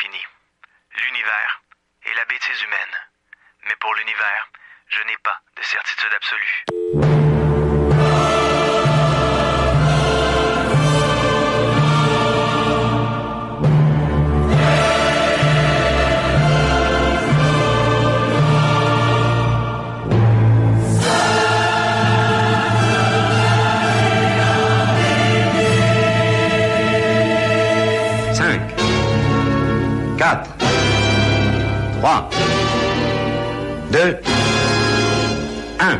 l'infini, l'univers et la bêtise humaine. Mais pour l'univers, je n'ai pas de certitude absolue. Quatre, 3, 2, 1.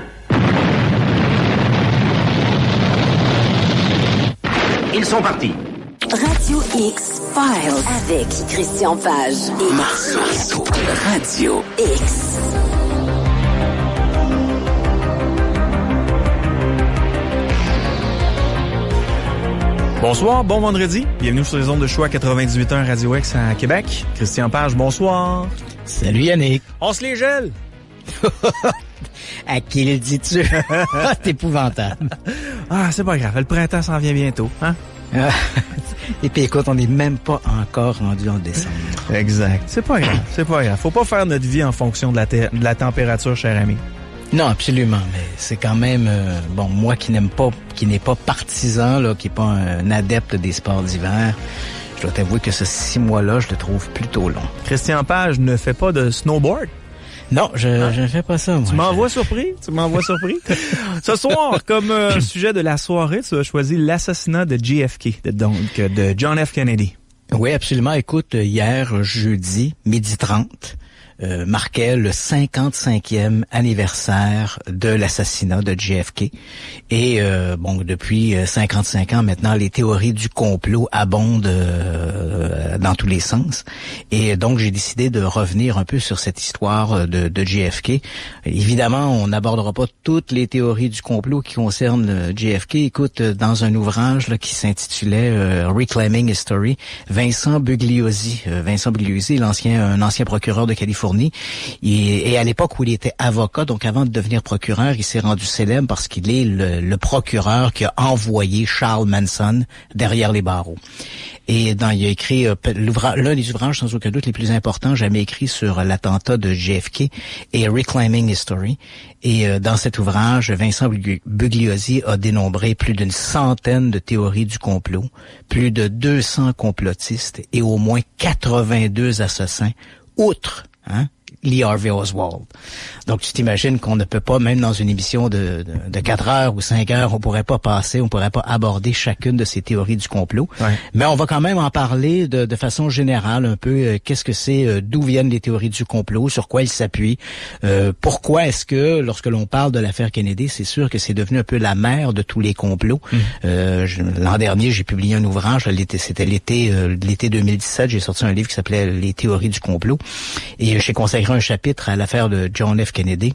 Ils sont partis. Radio X Files avec Christian Page et Marceau. Radio X. Bonsoir, bon vendredi. Bienvenue sur les ondes de choix 98.1 Radio X à Québec. Christian Page, bonsoir. Salut Yannick. On se les gèle. À qui le dis-tu? C'est épouvantable. Ah, c'est pas grave. Le printemps s'en vient bientôt, hein? Et puis écoute, on n'est même pas encore rendu en décembre. Exact. C'est pas grave. C'est pas grave. Faut pas faire notre vie en fonction de la température, cher ami. Non, absolument, mais c'est quand même moi qui n'est pas partisan, là, qui n'est pas un adepte des sports d'hiver, je dois t'avouer que ce 6 mois-là, je le trouve plutôt long. Christian Page ne fait pas de snowboard? Non, je ne fais pas ça, moi. Tu m'envoies surpris? Ce soir, comme sujet de la soirée, tu as choisi l'assassinat de JFK, de John F. Kennedy. Oui, absolument. Écoute, hier, jeudi, 12h30, marquait le 55e anniversaire de l'assassinat de JFK. Et depuis 55 ans maintenant, les théories du complot abondent dans tous les sens. Et donc, j'ai décidé de revenir un peu sur cette histoire de JFK. Évidemment, on n'abordera pas toutes les théories du complot qui concernent JFK. Écoute, dans un ouvrage là, qui s'intitulait Reclaiming History, Vincent Bugliosi, un ancien procureur de Californie, et à l'époque où il était avocat, donc avant de devenir procureur, il s'est rendu célèbre parce qu'il est le procureur qui a envoyé Charles Manson derrière les barreaux. Et il a écrit l'un des ouvrages sans aucun doute les plus importants jamais écrits sur l'attentat de JFK et Reclaiming History. Et dans cet ouvrage, Vincent Bugliosi a dénombré plus d'une centaine de théories du complot, plus de 200 complotistes et au moins 82 assassins, outre Lee Harvey Oswald. Donc, tu t'imagines qu'on ne peut pas, même dans une émission de 4 heures ou 5 heures, on pourrait pas aborder chacune de ces théories du complot. Ouais. Mais on va quand même en parler de façon générale un peu, qu'est-ce que c'est, d'où viennent les théories du complot, sur quoi ils s'appuient, pourquoi est-ce que, lorsque l'on parle de l'affaire Kennedy, c'est sûr que c'est devenu un peu la mère de tous les complots. L'an dernier, j'ai publié un ouvrage, c'était l'été 2017, j'ai sorti un livre qui s'appelait Les théories du complot, et j'ai consacré un chapitre à l'affaire de John F. Kennedy.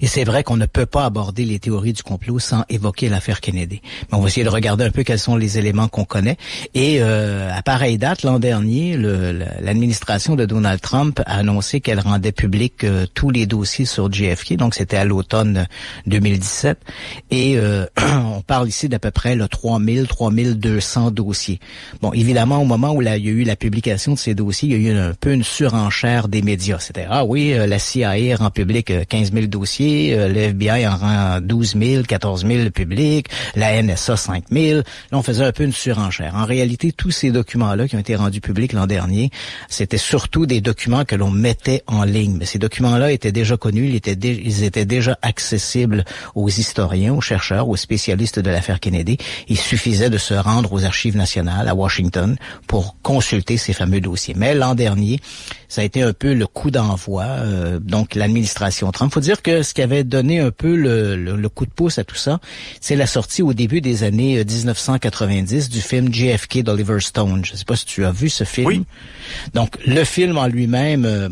Et c'est vrai qu'on ne peut pas aborder les théories du complot sans évoquer l'affaire Kennedy. Mais on va essayer de regarder un peu quels sont les éléments qu'on connaît. Et à pareille date, l'an dernier, l'administration de Donald Trump a annoncé qu'elle rendait public tous les dossiers sur JFK. Donc, c'était à l'automne 2017. Et on parle ici d'à peu près 3200 dossiers. Bon, évidemment, au moment où il y a eu la publication de ces dossiers, il y a eu un peu une surenchère des médias. C'était, la CIA rend public 15 000 dossiers, le FBI en rend 12 000, 14 000 publics, la NSA 5 000. Là, on faisait un peu une surenchère. En réalité, tous ces documents-là qui ont été rendus publics l'an dernier, c'était surtout des documents que l'on mettait en ligne. Mais ces documents-là étaient déjà connus, ils étaient déjà accessibles aux historiens, aux chercheurs, aux spécialistes de l'affaire Kennedy. Il suffisait de se rendre aux Archives nationales à Washington pour consulter ces fameux dossiers. Mais l'an dernier, ça a été un peu le coup d'envoi, donc l'administration Trump. Faut dire que ce qui avait donné un peu le coup de pouce à tout ça, c'est la sortie au début des années 1990 du film JFK d'Oliver Stone. Je sais pas si tu as vu ce film. Oui. Donc, le film en lui-même,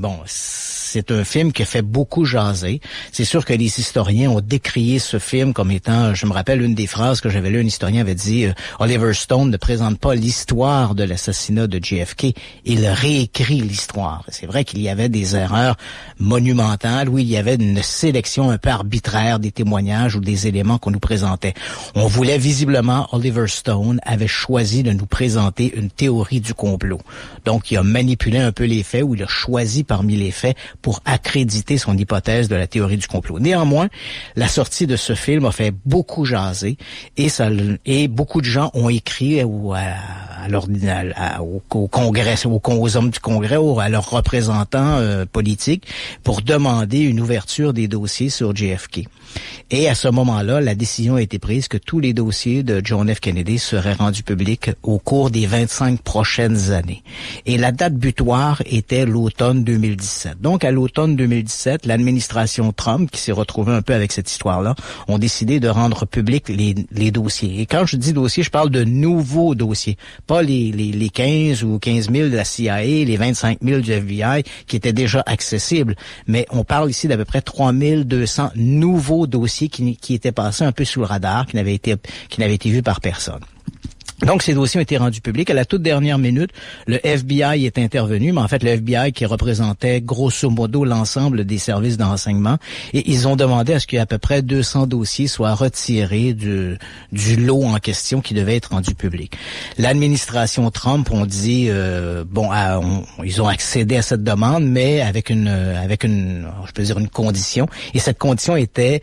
c'est un film qui a fait beaucoup jaser. C'est sûr que les historiens ont décrié ce film comme étant, je me rappelle une des phrases que j'avais lues, un historien avait dit Oliver Stone ne présente pas l'histoire de l'assassinat de JFK, il réécrit l'histoire. C'est vrai qu'il y avait des erreurs monumentales où il y avait une sélection un peu arbitraire des témoignages ou des éléments qu'on nous présentait. On voulait visiblement, Oliver Stone avait choisi de nous présenter une théorie du complot. Donc, il a manipulé un peu les faits ou il a choisi parmi les faits pour accréditer son hypothèse de la théorie du complot. Néanmoins, la sortie de ce film a fait beaucoup jaser et beaucoup de gens ont écrit au Congrès, aux hommes du Congrès ou à leurs représentants politiques pour demander une ouverture des dossiers sur JFK. Et à ce moment-là, la décision a été prise que tous les dossiers de John F. Kennedy seraient rendus publics au cours des 25 prochaines années. Et la date butoir était l'automne 2017. Donc, à l'automne 2017, l'administration Trump, qui s'est retrouvée un peu avec cette histoire-là, ont décidé de rendre publics les dossiers. Et quand je dis dossiers, je parle de nouveaux dossiers. Pas les 15 ou 15 000 de la CIA, les 25 000 du FBI, qui étaient déjà accessibles. Mais on parle ici d'à peu près 3200 nouveaux dossiers qui étaient passés un peu sous le radar, qui n'avaient été vus par personne. Donc, ces dossiers ont été rendus publics. À la toute dernière minute, le FBI est intervenu, mais en fait, le FBI qui représentait grosso modo l'ensemble des services de renseignement, et ils ont demandé à ce qu'à peu près 200 dossiers soient retirés du lot en question qui devait être rendu public. L'administration Trump, on dit, ils ont accédé à cette demande, mais avec une condition. Et cette condition était,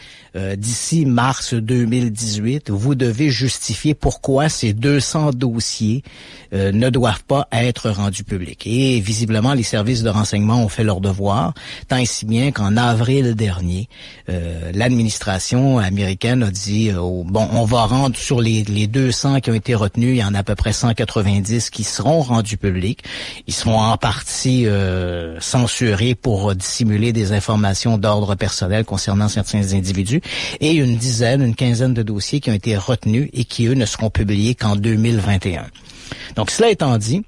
d'ici mars 2018, vous devez justifier pourquoi ces 200 dossiers ne doivent pas être rendus publics. Et visiblement, les services de renseignement ont fait leur devoir, tant et si bien qu'en avril dernier, l'administration américaine a dit on va rendre sur les 200 qui ont été retenus, il y en a à peu près 190 qui seront rendus publics. Ils seront en partie censurés pour dissimuler des informations d'ordre personnel concernant certains individus, et une quinzaine de dossiers qui ont été retenus et qui, eux, ne seront publiés qu'en 2021. Donc, cela étant dit,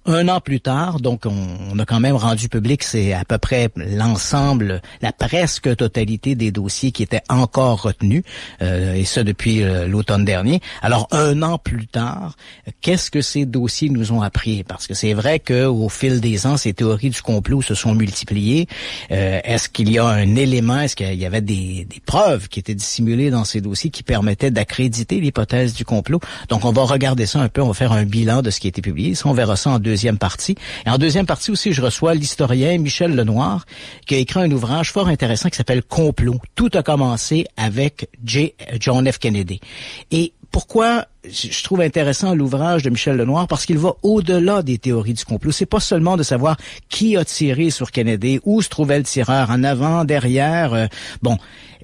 un an plus tard, donc on a quand même rendu public, c'est à peu près l'ensemble, la presque totalité des dossiers qui étaient encore retenus, et ça depuis l'automne dernier. Alors, un an plus tard, qu'est-ce que ces dossiers nous ont appris? Parce que c'est vrai que au fil des ans, ces théories du complot se sont multipliées. Est-ce qu'il y a un élément, est-ce qu'il y avait des preuves qui étaient dissimulées dans ces dossiers qui permettaient d'accréditer l'hypothèse du complot? Donc, on va regarder ça un peu, on va faire un bilan de ce qui a été publié. Ça, on verra ça en deuxième partie. Et en deuxième partie aussi, je reçois l'historien Michel Lenoir, qui a écrit un ouvrage fort intéressant qui s'appelle Complot. Tout a commencé avec John F. Kennedy. Et pourquoi je trouve intéressant l'ouvrage de Michel Lenoir? Parce qu'il va au-delà des théories du complot. C'est pas seulement de savoir qui a tiré sur Kennedy, où se trouvait le tireur, en avant, derrière,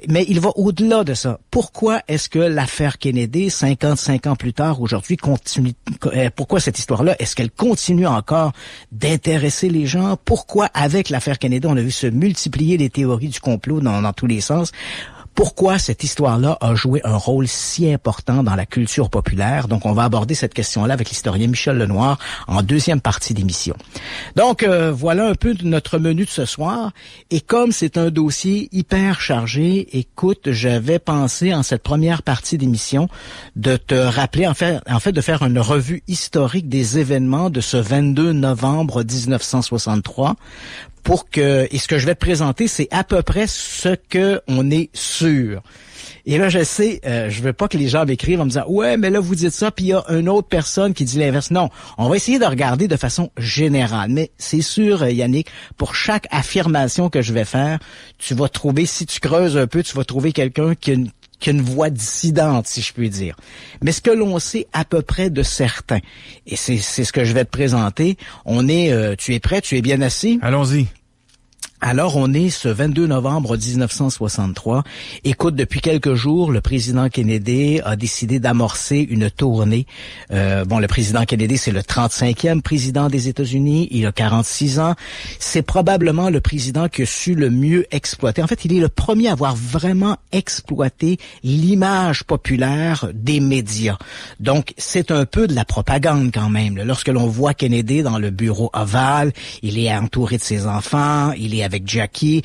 mais il va au-delà de ça. Pourquoi est-ce que l'affaire Kennedy, 55 ans plus tard, aujourd'hui, continue? Pourquoi cette histoire-là, est-ce qu'elle continue encore d'intéresser les gens? Pourquoi, avec l'affaire Kennedy, on a vu se multiplier les théories du complot dans tous les sens? Pourquoi cette histoire-là a joué un rôle si important dans la culture populaire? Donc, on va aborder cette question-là avec l'historien Michel Lenoir en deuxième partie d'émission. Donc, voilà un peu notre menu de ce soir. Et comme c'est un dossier hyper chargé, écoute, j'avais pensé en cette première partie d'émission de te rappeler, en fait, de faire une revue historique des événements de ce 22 novembre 1963. Et ce que je vais te présenter, c'est à peu près ce que on est sûr. Et là, je sais, je veux pas que les gens m'écrivent en me disant « Ouais, mais là, vous dites ça, puis il y a une autre personne qui dit l'inverse. » Non, on va essayer de regarder de façon générale. Mais c'est sûr, Yannick, pour chaque affirmation que je vais faire, tu vas trouver, si tu creuses un peu, tu vas trouver quelqu'un qui a une voix dissidente, si je puis dire. Mais ce que l'on sait à peu près de certains, et c'est ce que je vais te présenter, tu es prêt, tu es bien assis? Allons-y. Alors, on est ce 22 novembre 1963. Écoute, depuis quelques jours, le président Kennedy a décidé d'amorcer une tournée. Le président Kennedy, c'est le 35e président des États-Unis. Il a 46 ans. C'est probablement le président qui a su le mieux exploiter. En fait, il est le premier à avoir vraiment exploité l'image populaire des médias. Donc, c'est un peu de la propagande quand même. Lorsque l'on voit Kennedy dans le bureau ovale, il est entouré de ses enfants, il est avec Jackie.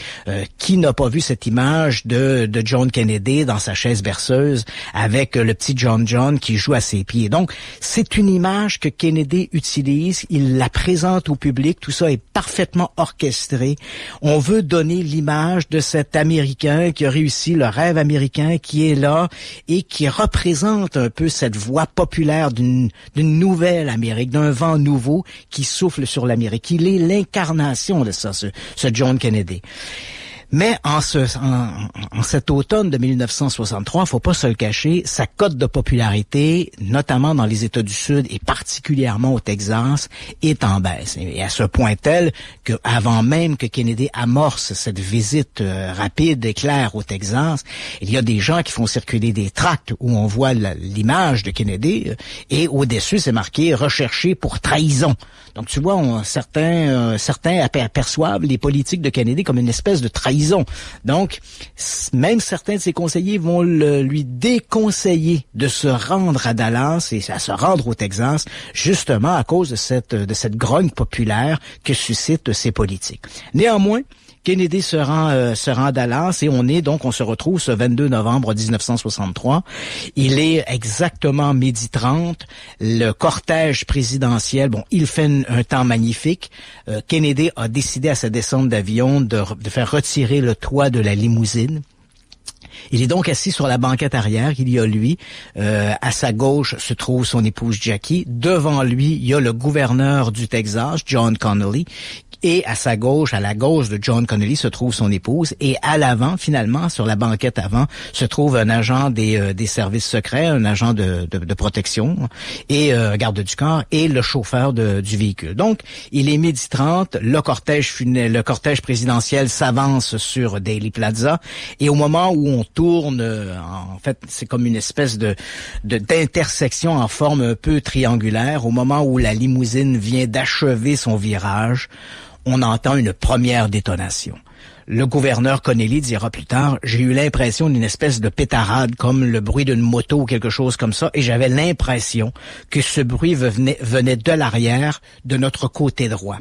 Qui n'a pas vu cette image de John Kennedy dans sa chaise berceuse avec le petit John qui joue à ses pieds. Donc, c'est une image que Kennedy utilise, il la présente au public, tout ça est parfaitement orchestré. On veut donner l'image de cet Américain qui a réussi le rêve américain, qui est là et qui représente un peu cette voix populaire d'une nouvelle Amérique, d'un vent nouveau qui souffle sur l'Amérique. Il est l'incarnation de ça, ce John Kennedy. Mais en cet automne de 1963, faut pas se le cacher, sa cote de popularité, notamment dans les États du Sud et particulièrement au Texas, est en baisse. Et à ce point tel que, avant même que Kennedy amorce cette visite rapide et claire au Texas, il y a des gens qui font circuler des tracts où on voit l'image de Kennedy et au-dessus c'est marqué « recherché pour trahison ». Donc tu vois, certains aperçoivent les politiques de Kennedy comme une espèce de trahison. Donc, même certains de ses conseillers vont lui déconseiller de se rendre à Dallas et à se rendre au Texas, justement à cause de cette grogne populaire que suscitent ses politiques. Néanmoins, Kennedy se rend à Dallas et on se retrouve ce 22 novembre 1963. Il est exactement 12h30. Le cortège présidentiel, il fait un temps magnifique. Kennedy a décidé à sa descente d'avion de faire retirer le toit de la limousine. Il est donc assis sur la banquette arrière, il y a lui. À sa gauche se trouve son épouse Jackie. Devant lui, il y a le gouverneur du Texas, John Connally. Et à la gauche de John Connally se trouve son épouse. Et à l'avant, finalement, sur la banquette avant, se trouve un agent des services secrets, un agent de protection et garde du corps et le chauffeur du véhicule. Donc, il est 12h30, le cortège présidentiel s'avance sur Dealey Plaza. Et au moment où on tourne, en fait, c'est comme une espèce d'intersection en forme un peu triangulaire. Au moment où la limousine vient d'achever son virage, on entend une première détonation. Le gouverneur Connally dira plus tard, j'ai eu l'impression d'une espèce de pétarade, comme le bruit d'une moto ou quelque chose comme ça, et j'avais l'impression que ce bruit venait de l'arrière, de notre côté droit.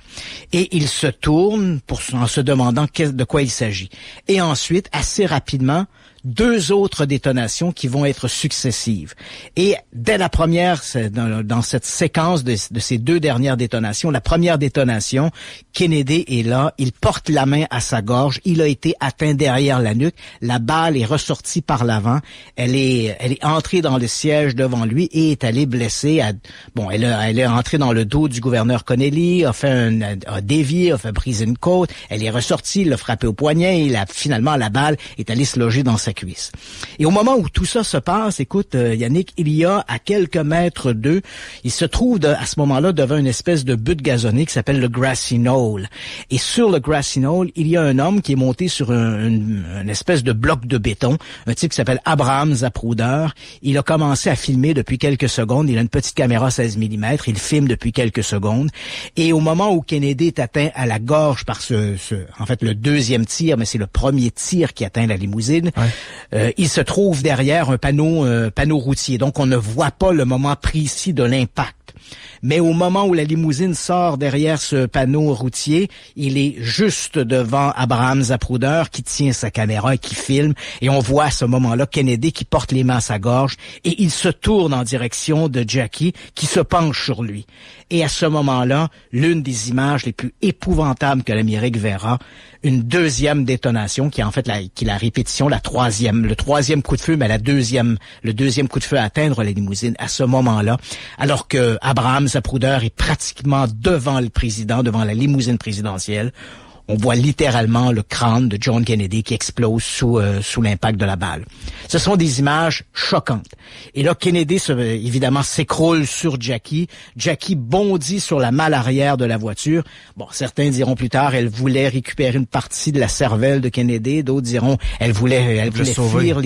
Et il se tourne en se demandant de quoi il s'agit. Et ensuite, assez rapidement, 2 autres détonations qui vont être successives. Et dès la première, dans cette séquence de ces 2 dernières détonations, la première détonation, Kennedy est là, il porte la main à sa gorge, il a été atteint derrière la nuque, la balle est ressortie par l'avant, elle est entrée dans le siège devant lui et est allée blesser. Elle est entrée dans le dos du gouverneur Connally, a dévié, a fait briser une côte, elle est ressortie, l'a frappé au poignet et finalement la balle est allée se loger dans sa cuisse. Et au moment où tout ça se passe, écoute, Yannick, il y a à quelques mètres d'eux, il se trouve à ce moment-là devant une espèce de butte gazonnée qui s'appelle le Grassy Knoll. Et sur le Grassy Knoll, il y a un homme qui est monté sur une espèce de bloc de béton, un type qui s'appelle Abraham Zapruder. Il a commencé à filmer depuis quelques secondes. Il a une petite caméra 16 mm. Il filme depuis quelques secondes. Et au moment où Kennedy est atteint à la gorge par en fait, le deuxième tir, mais c'est le premier tir qui atteint la limousine, il se trouve derrière un panneau routier. Donc, on ne voit pas le moment précis de l'impact. Mais au moment où la limousine sort derrière ce panneau routier, il est juste devant Abraham Zapruder qui tient sa caméra et qui filme. Et on voit à ce moment-là Kennedy qui porte les mains à sa gorge et il se tourne en direction de Jackie qui se penche sur lui. Et à ce moment-là, l'une des images les plus épouvantables que l'Amérique verra, une deuxième détonation qui est en fait la répétition, le troisième coup de feu, mais le deuxième coup de feu à atteindre la limousine à ce moment-là, alors que Abraham Zapruder est pratiquement devant le président, devant la limousine présidentielle. On voit littéralement le crâne de John Kennedy qui explose sous l'impact de la balle. Ce sont des images choquantes. Et là, Kennedy, évidemment, s'écroule sur Jackie. Jackie bondit sur la malle arrière de la voiture. Bon, certains diront plus tard, elle voulait récupérer une partie de la cervelle de Kennedy. D'autres diront, elle voulait fuir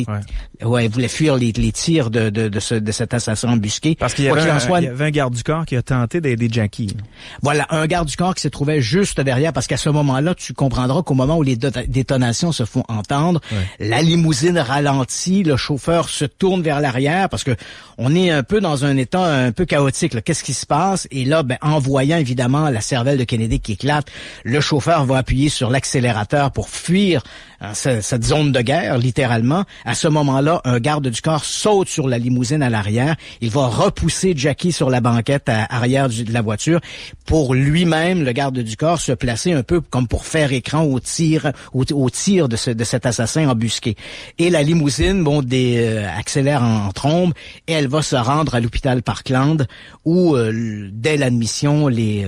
elle voulait fuir les tirs de cet assassin embusqué. Parce qu'il y avait un garde du corps qui a tenté d'aider Jackie. Voilà, un garde du corps qui se trouvait juste derrière, parce qu'à ce moment-là, tu comprendras qu'au moment où les détonations se font entendre, la limousine ralentit, le chauffeur se tourne vers l'arrière parce que on est un peu dans un état un peu chaotique, là. Qu'est-ce qui se passe? Et là, en voyant évidemment la cervelle de Kennedy qui éclate, le chauffeur va appuyer sur l'accélérateur pour fuir cette zone de guerre, littéralement. À ce moment-là, un garde du corps saute sur la limousine à l'arrière. Il va repousser Jackie sur la banquette arrière de la voiture pour lui-même, le garde du corps, se placer un peu comme pour faire écran au tir de cet assassin embusqué. Et la limousine, accélère en trombe et elle va se rendre à l'hôpital Parkland où, dès l'admission, les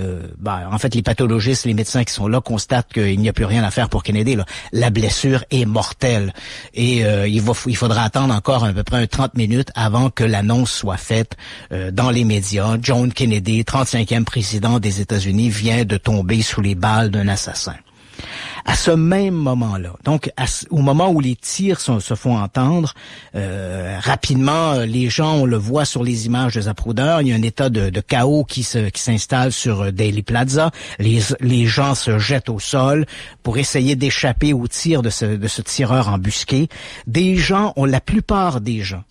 pathologistes, les médecins qui sont là constatent qu'il n'y a plus rien à faire pour Kennedy, là. La blessure est mortelle. Et il faudra attendre encore à peu près 30 minutes avant que l'annonce soit faite dans les médias. John Kennedy, 35e président des États-Unis, vient de tomber sous les balles d'un assassin. À ce même moment-là, donc au moment où les tirs se font entendre, rapidement, les gens, on le voit sur les images de Zapruder, il y a un état de chaos qui s'installe sur Dealey Plaza. Les gens se jettent au sol pour essayer d'échapper aux tirs de ce tireur embusqué. La plupart des gens,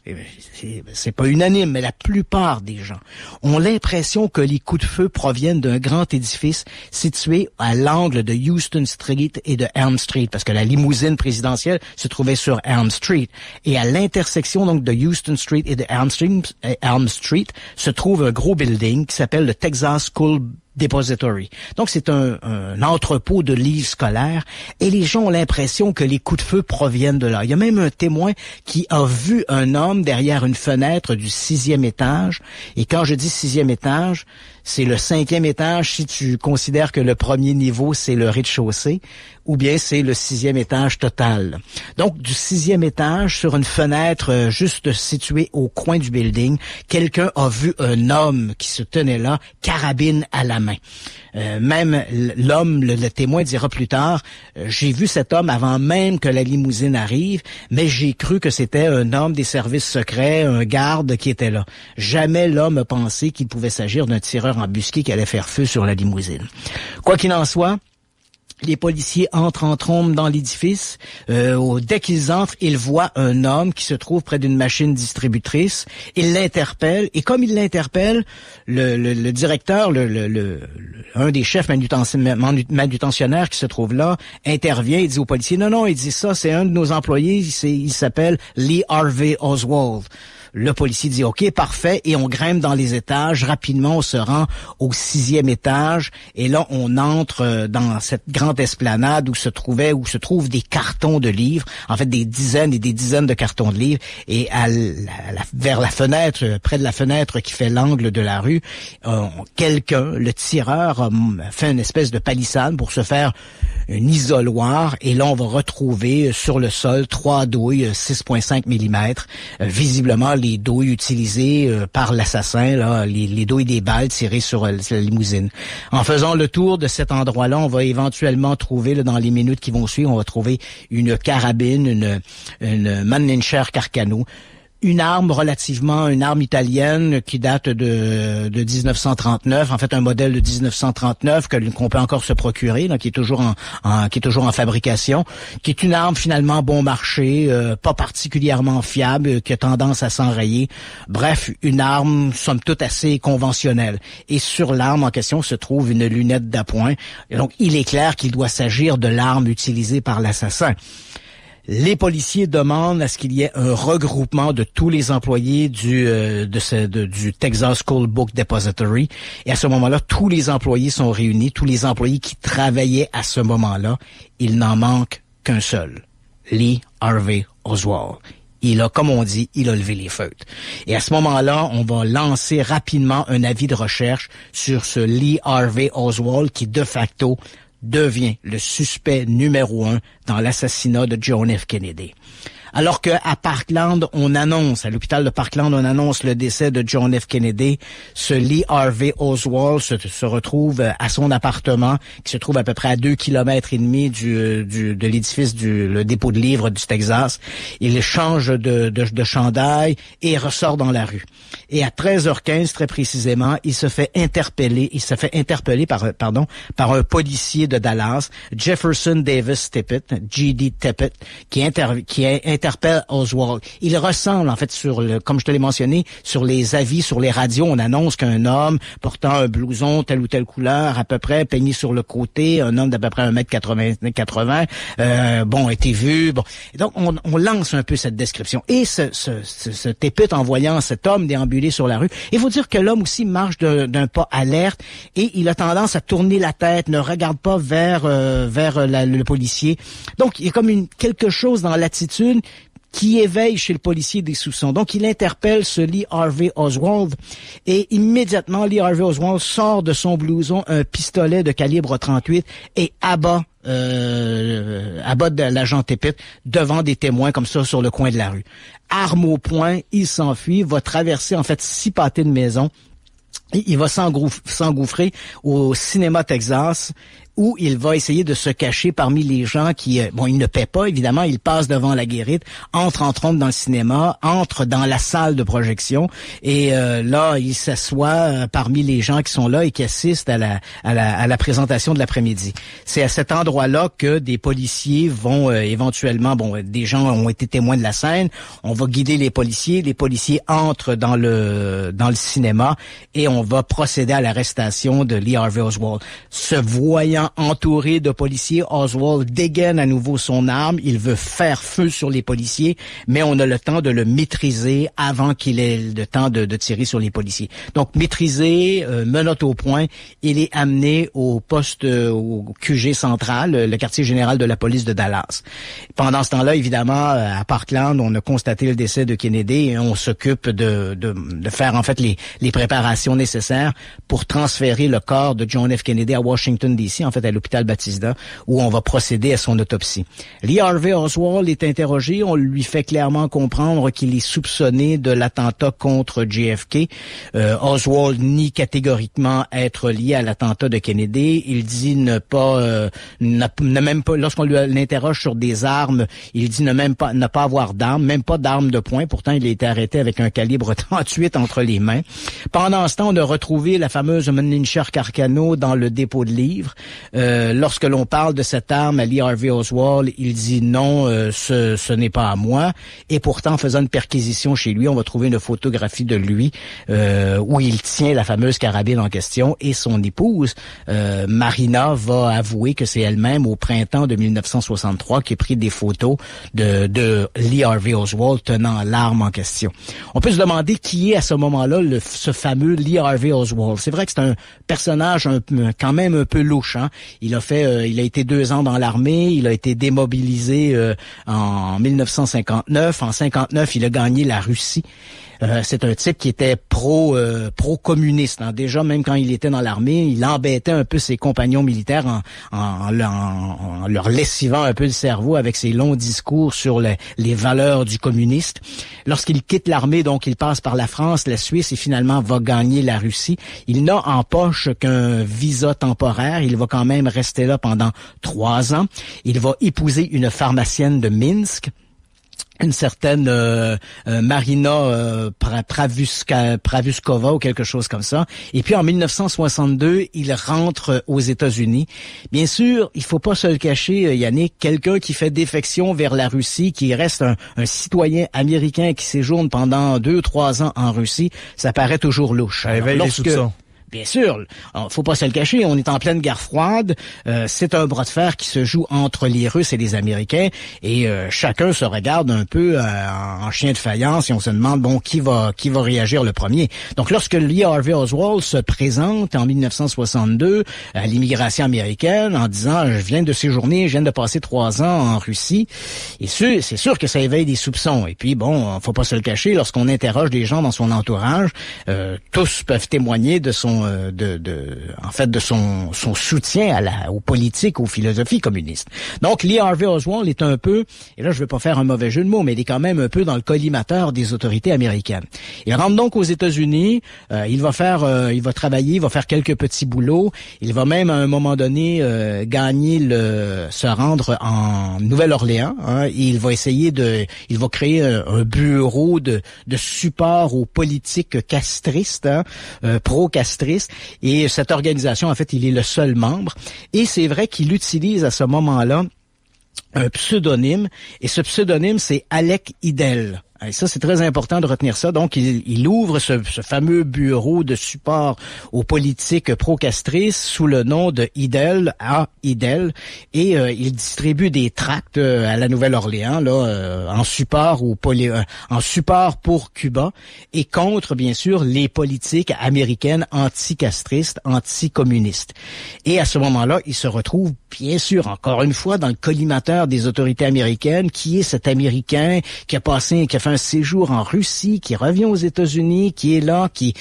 c'est pas unanime, mais la plupart des gens ont l'impression que les coups de feu proviennent d'un grand édifice situé à l'angle de Houston Street et de Elm Street, parce que la limousine présidentielle se trouvait sur Elm Street. Et à l'intersection donc de Houston Street et de Elm Street se trouve un gros building qui s'appelle le Texas School Depository. Donc, c'est un entrepôt de livres scolaires et les gens ont l'impression que les coups de feu proviennent de là. Il y a même un témoin qui a vu un homme derrière une fenêtre du 6e étage. Et quand je dis 6e étage, c'est le 5e étage si tu considères que le premier niveau, c'est le rez-de-chaussée, ou bien c'est le 6e étage total. Donc, du 6e étage, sur une fenêtre juste située au coin du building, quelqu'un a vu un homme qui se tenait là, carabine à la main. Même l'homme, le témoin dira plus tard, j'ai vu cet homme avant même que la limousine arrive, mais j'ai cru que c'était un homme des services secrets, un garde qui était là. Jamais l'homme a pensé qu'il pouvait s'agir d'un tireur embusqué qui allait faire feu sur la limousine. Quoi qu'il en soit, les policiers entrent en trombe dans l'édifice. Dès qu'ils entrent, ils voient un homme qui se trouve près d'une machine distributrice. Ils l'interpellent et comme ils l'interpellent, le directeur, un des chefs manutentionnaires qui se trouve là, intervient et dit aux policiers, non, il dit ça, c'est un de nos employés, il s'appelle Lee Harvey Oswald. Le policier dit « OK, parfait » et on grimpe dans les étages. Rapidement, on se rend au 6e étage et là, on entre dans cette grande esplanade où se trouvent des cartons de livres, en fait des dizaines et des dizaines de cartons de livres. Et vers la fenêtre, près de la fenêtre qui fait l'angle de la rue, le tireur, a fait une espèce de palissade pour se faire un isoloir et là, on va retrouver sur le sol 3 douilles 6,5 mm, visiblement les douilles utilisées par l'assassin, là, les douilles des balles tirées sur la limousine. En faisant le tour de cet endroit-là, on va éventuellement trouver, là, dans les minutes qui vont suivre, on va trouver une carabine, une Mannlicher Carcano, une arme italienne qui date de 1939, en fait un modèle de 1939 qu'on peut encore se procurer, là, qui est toujours en fabrication, qui est une arme finalement bon marché, pas particulièrement fiable, qui a tendance à s'enrayer. Bref, une arme somme toute assez conventionnelle. Et sur l'arme en question se trouve une lunette d'appoint. Et donc il est clair qu'il doit s'agir de l'arme utilisée par l'assassin. Les policiers demandent à ce qu'il y ait un regroupement de tous les employés du Texas School Book Depository. Et à ce moment-là, tous les employés sont réunis, tous les employés qui travaillaient à ce moment-là. Il n'en manque qu'un seul, Lee Harvey Oswald. Comme on dit, il a levé les feutres. Et à ce moment-là, on va lancer rapidement un avis de recherche sur ce Lee Harvey Oswald qui, de facto, devient le suspect numéro 1 dans l'assassinat de John F. Kennedy. Alors que à Parkland, à l'hôpital de Parkland, on annonce le décès de John F. Kennedy, ce Lee Harvey Oswald se retrouve à son appartement, qui se trouve à peu près à 2,5 kilomètres de l'édifice le dépôt de livres du Texas. Il change de chandail et ressort dans la rue. Et à 13h15, très précisément, il se fait interpeller par un policier de Dallas, Jefferson Davis Tippit, G.D. Tippit, qui interpelle Oswald. Il ressemble, en fait, comme je te l'ai mentionné, sur les avis, sur les radios, on annonce qu'un homme portant un blouson telle ou telle couleur, à peu près peigné sur le côté, un homme d'à peu près 1m80, a été vu. Bon. Et donc, on lance un peu cette description. Et ce Tippit, en voyant cet homme déambuler sur la rue, il faut dire que l'homme aussi marche d'un pas alerte et il a tendance à tourner la tête, ne regarde pas vers le policier. Donc, il y a comme quelque chose dans l'attitude qui éveille chez le policier des soupçons. Donc, il interpelle ce Lee Harvey Oswald et immédiatement, Lee Harvey Oswald sort de son blouson un pistolet de calibre 38 et abat de l'agent Tippit devant des témoins comme ça sur le coin de la rue. Arme au poing, il s'enfuit, va traverser en fait 6 pâtés de maison. Et il va s'engouffrer au cinéma Texas où il va essayer de se cacher parmi les gens qui, il ne paie pas, évidemment, il passe devant la guérite, entre dans le cinéma, entre dans la salle de projection, et là, il s'assoit parmi les gens qui sont là et qui assistent à la présentation de l'après-midi. C'est à cet endroit-là que des policiers vont éventuellement, des gens ont été témoins de la scène, on va guider les policiers entrent dans le cinéma, et on va procéder à l'arrestation de Lee Harvey Oswald. Se voyant entouré de policiers, Oswald dégaine à nouveau son arme. Il veut faire feu sur les policiers, mais on a le temps de le maîtriser avant qu'il ait le temps de tirer sur les policiers. Donc, maîtrisé, menotte au poing, il est amené au poste, au QG central, le quartier général de la police de Dallas. Pendant ce temps-là, évidemment, à Parkland, on a constaté le décès de Kennedy et on s'occupe de faire, en fait, les préparations nécessaires pour transférer le corps de John F. Kennedy à Washington, D.C., en fait, à l'hôpital Bethesda, où on va procéder à son autopsie. Lee Harvey Oswald est interrogé. On lui fait clairement comprendre qu'il est soupçonné de l'attentat contre JFK. Oswald nie catégoriquement être lié à l'attentat de Kennedy. Il dit ne même pas, lorsqu'on l'interroge sur des armes, il dit ne pas avoir d'armes, même pas d'armes de poing. Pourtant, il a été arrêté avec un calibre 38 entre les mains. Pendant ce temps, on a retrouvé la fameuse Munlincher Carcano dans le dépôt de livres. Lorsque l'on parle de cette arme à Lee Harvey Oswald, il dit non, ce n'est pas à moi. Et pourtant, en faisant une perquisition chez lui, on va trouver une photographie de lui où il tient la fameuse carabine en question. Et son épouse, Marina, va avouer que c'est elle-même, au printemps de 1963, qui a pris des photos de Lee Harvey Oswald tenant l'arme en question. On peut se demander qui est à ce moment-là ce fameux Lee Harvey Oswald. C'est vrai que c'est un personnage quand même un peu louche. Hein? Il a été 2 ans dans l'armée, il a été démobilisé en 1959. En 59, il a gagné la Russie. C'est un type qui était pro-communiste. Hein. Déjà, même quand il était dans l'armée, il embêtait un peu ses compagnons militaires en leur lessivant un peu le cerveau avec ses longs discours sur les valeurs du communiste. Lorsqu'il quitte l'armée, donc il passe par la France, la Suisse et finalement va gagner la Russie. Il n'a en poche qu'un visa temporaire. Il va quand même rester là pendant 3 ans. Il va épouser une pharmacienne de Minsk, une certaine Marina Pravuskova ou quelque chose comme ça. Et puis en 1962, il rentre aux États-Unis. Bien sûr, il faut pas se le cacher, Yannick, quelqu'un qui fait défection vers la Russie, qui reste un citoyen américain qui séjourne pendant 2-3 ans en Russie, ça paraît toujours louche. Ça éveille les soupçons. Bien sûr, faut pas se le cacher, on est en pleine guerre froide, c'est un bras de fer qui se joue entre les Russes et les Américains et chacun se regarde un peu en chien de faïence et on se demande qui va réagir le premier. Donc lorsque Lee Harvey Oswald se présente en 1962 à l'immigration américaine en disant je viens de séjourner, je viens de passer 3 ans en Russie, et c'est sûr que ça éveille des soupçons. Et puis faut pas se le cacher, lorsqu'on interroge des gens dans son entourage, tous peuvent témoigner de son son soutien aux politiques, aux philosophies communistes. Donc, Lee Harvey Oswald est un peu, et là je veux pas faire un mauvais jeu de mots, mais il est quand même un peu dans le collimateur des autorités américaines. Il rentre donc aux États-Unis, il va travailler, il va faire quelques petits boulots, il va même à un moment donné se rendre en Nouvelle-Orléans, hein, et il va créer un bureau de support aux politiques castristes, hein, pro-castristes, et cette organisation, en fait, il est le seul membre, et c'est vrai qu'il utilise à ce moment-là un pseudonyme, et ce pseudonyme, c'est Alec Idel. Et ça, c'est très important de retenir ça. Donc, il ouvre ce fameux bureau de support aux politiques pro-castristes sous le nom de Idel, et il distribue des tracts à la Nouvelle-Orléans là en support pour Cuba et contre, bien sûr, les politiques américaines anti-castristes, anti-communistes. Et à ce moment-là, il se retrouve, bien sûr, encore une fois, dans le collimateur des autorités américaines, qui est cet Américain qui a fait un séjour en Russie, qui revient aux États-Unis, qui est là, qui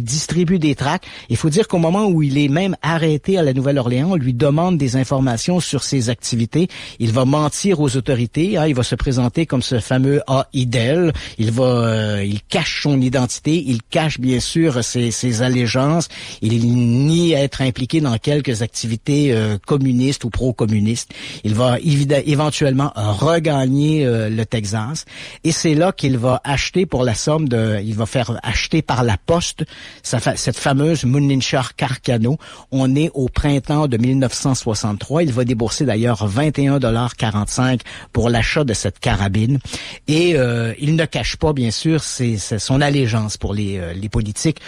distribue des tracts. Il faut dire qu'au moment où il est même arrêté à la Nouvelle-Orléans, on lui demande des informations sur ses activités. Il va mentir aux autorités, hein, il va se présenter comme ce fameux Idel. Il cache son identité, il cache bien sûr ses allégeances. Il nie être impliqué dans quelques activités communistes ou pro-communistes. Il va éventuellement regagner le Texas, et c'est là qu'il va acheter il va faire acheter par la poste cette fameuse Munlinchar Carcano. On est au printemps de 1963. Il va débourser d'ailleurs $21.45 pour l'achat de cette carabine. Et il ne cache pas, bien sûr, son allégeance pour les politiques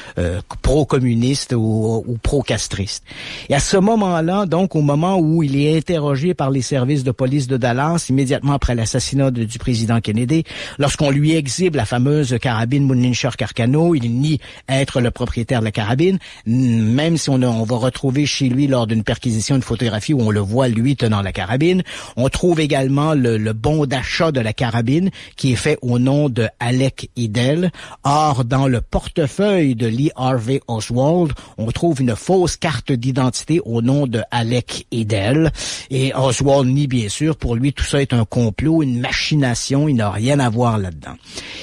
pro-communistes ou pro-castristes. Et à ce moment-là, donc au moment où il est interrogé par les services de police de Dallas, immédiatement après l'assassinat du président Kennedy, lorsqu'on lui exhibe la fameuse carabine Munlinchar Carcano, il nie être le propriétaire de la carabine, même si on va retrouver chez lui lors d'une perquisition une photographie où on le voit lui tenant la carabine. On trouve également le bon d'achat de la carabine qui est fait au nom de Alec Idel. Or, dans le portefeuille de Lee Harvey Oswald, on trouve une fausse carte d'identité au nom de Alec Idel. Et Oswald nie, bien sûr, pour lui tout ça est un complot, une machination, il n'a rien à voir là-dedans.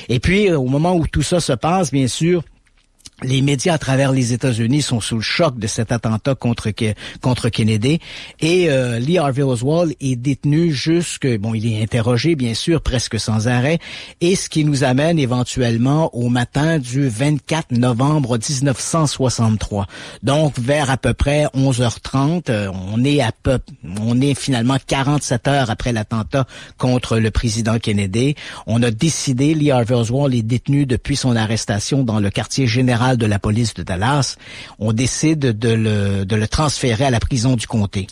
Et puis, au moment où tout ça se passe, bien sûr, les médias à travers les États-Unis sont sous le choc de cet attentat contre Kennedy, et Lee Harvey Oswald est détenu il est interrogé bien sûr presque sans arrêt, et ce qui nous amène éventuellement au matin du 24 novembre 1963. Donc vers à peu près 11h30, on est finalement 47 heures après l'attentat contre le président Kennedy. On a décidé, Lee Harvey Oswald est détenu depuis son arrestation dans le quartier général de la police de Dallas. On décide de le transférer à la prison du comté.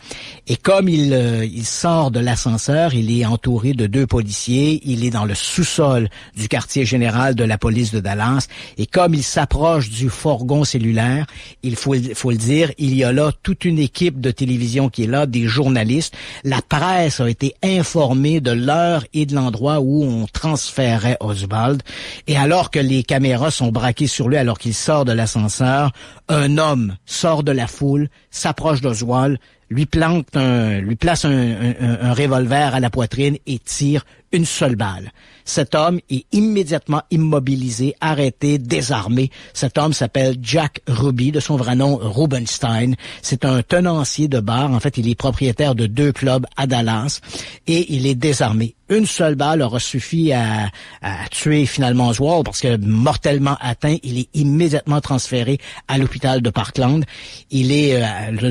Et comme il sort de l'ascenseur, il est entouré de 2 policiers, il est dans le sous-sol du quartier général de la police de Dallas, et comme il s'approche du fourgon cellulaire, il faut le dire, il y a là toute une équipe de télévision qui est là, des journalistes. La presse a été informée de l'heure et de l'endroit où on transférait Oswald, et alors que les caméras sont braquées sur lui, alors qu'il sort de l'ascenseur, un homme sort de la foule, s'approche d'Oswald, lui place un revolver à la poitrine et tire une seule balle. Cet homme est immédiatement immobilisé, arrêté, désarmé. Cet homme s'appelle Jack Ruby, de son vrai nom Rubenstein. C'est un tenancier de bar. En fait, il est propriétaire de 2 clubs à Dallas et il est désarmé. Une seule balle aura suffi à tuer finalement Oswald parce que mortellement atteint, il est immédiatement transféré à l'hôpital de Parkland. Il est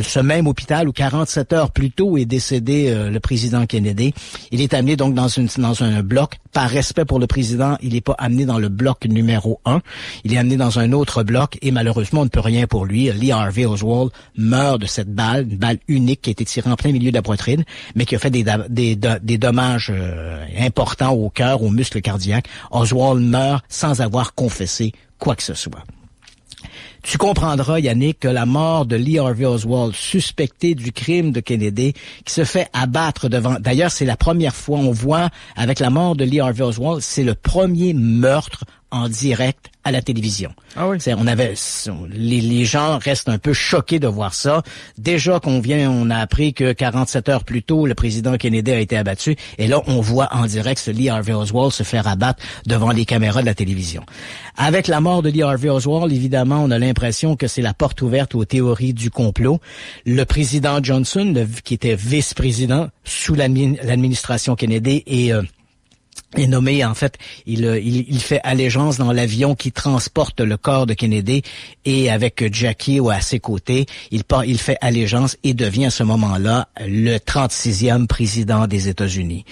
ce même hôpital où 47 heures plus tôt est décédé le président Kennedy. Il est amené donc dans un bloc. Par respect pour le président, il n'est pas amené dans le bloc numéro 1. Il est amené dans un autre bloc et malheureusement, on ne peut rien pour lui. Lee Harvey Oswald meurt de cette balle, une balle unique qui a été tirée en plein milieu de la poitrine, mais qui a fait des dommages importants au cœur, aux muscles cardiaques. Oswald meurt sans avoir confessé quoi que ce soit. Tu comprendras, Yannick, que la mort de Lee Harvey Oswald, suspecté du crime de Kennedy, qui se fait abattre devant... D'ailleurs, c'est la première fois, on voit, avec la mort de Lee Harvey Oswald, c'est le premier meurtre en direct à la télévision. Ah oui. Les gens restent un peu choqués de voir ça. Déjà on a appris que 47 heures plus tôt, le président Kennedy a été abattu. Et là, on voit en direct ce Lee Harvey Oswald se faire abattre devant les caméras de la télévision. Avec la mort de Lee Harvey Oswald, évidemment, on a l'impression que c'est la porte ouverte aux théories du complot. Le président Johnson, qui était vice-président sous l'administration Kennedy, est nommé, en fait, il fait allégeance dans l'avion qui transporte le corps de Kennedy, et avec Jackie à ses côtés, il fait allégeance et devient à ce moment-là le 36e président des États-Unis.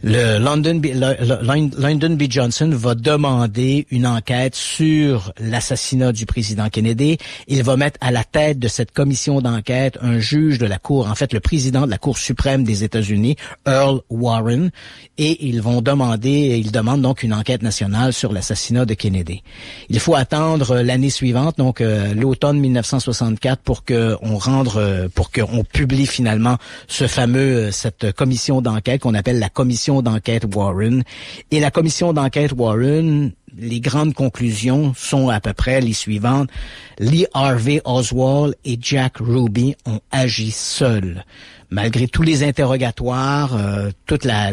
Le Lyndon B. Johnson va demander une enquête sur l'assassinat du président Kennedy. Il va mettre à la tête de cette commission d'enquête un juge de la Cour, en fait le président de la Cour suprême des États-Unis, Earl Warren, et ils demandent donc une enquête nationale sur l'assassinat de Kennedy. Il faut attendre l'année suivante, donc l'automne 1964, pour qu'on publie finalement cette commission d'enquête qu'on appelle la commission d'enquête Warren. Et la commission d'enquête Warren, les grandes conclusions sont à peu près les suivantes. Lee Harvey Oswald et Jack Ruby ont agi seuls. Malgré tous les interrogatoires, toute la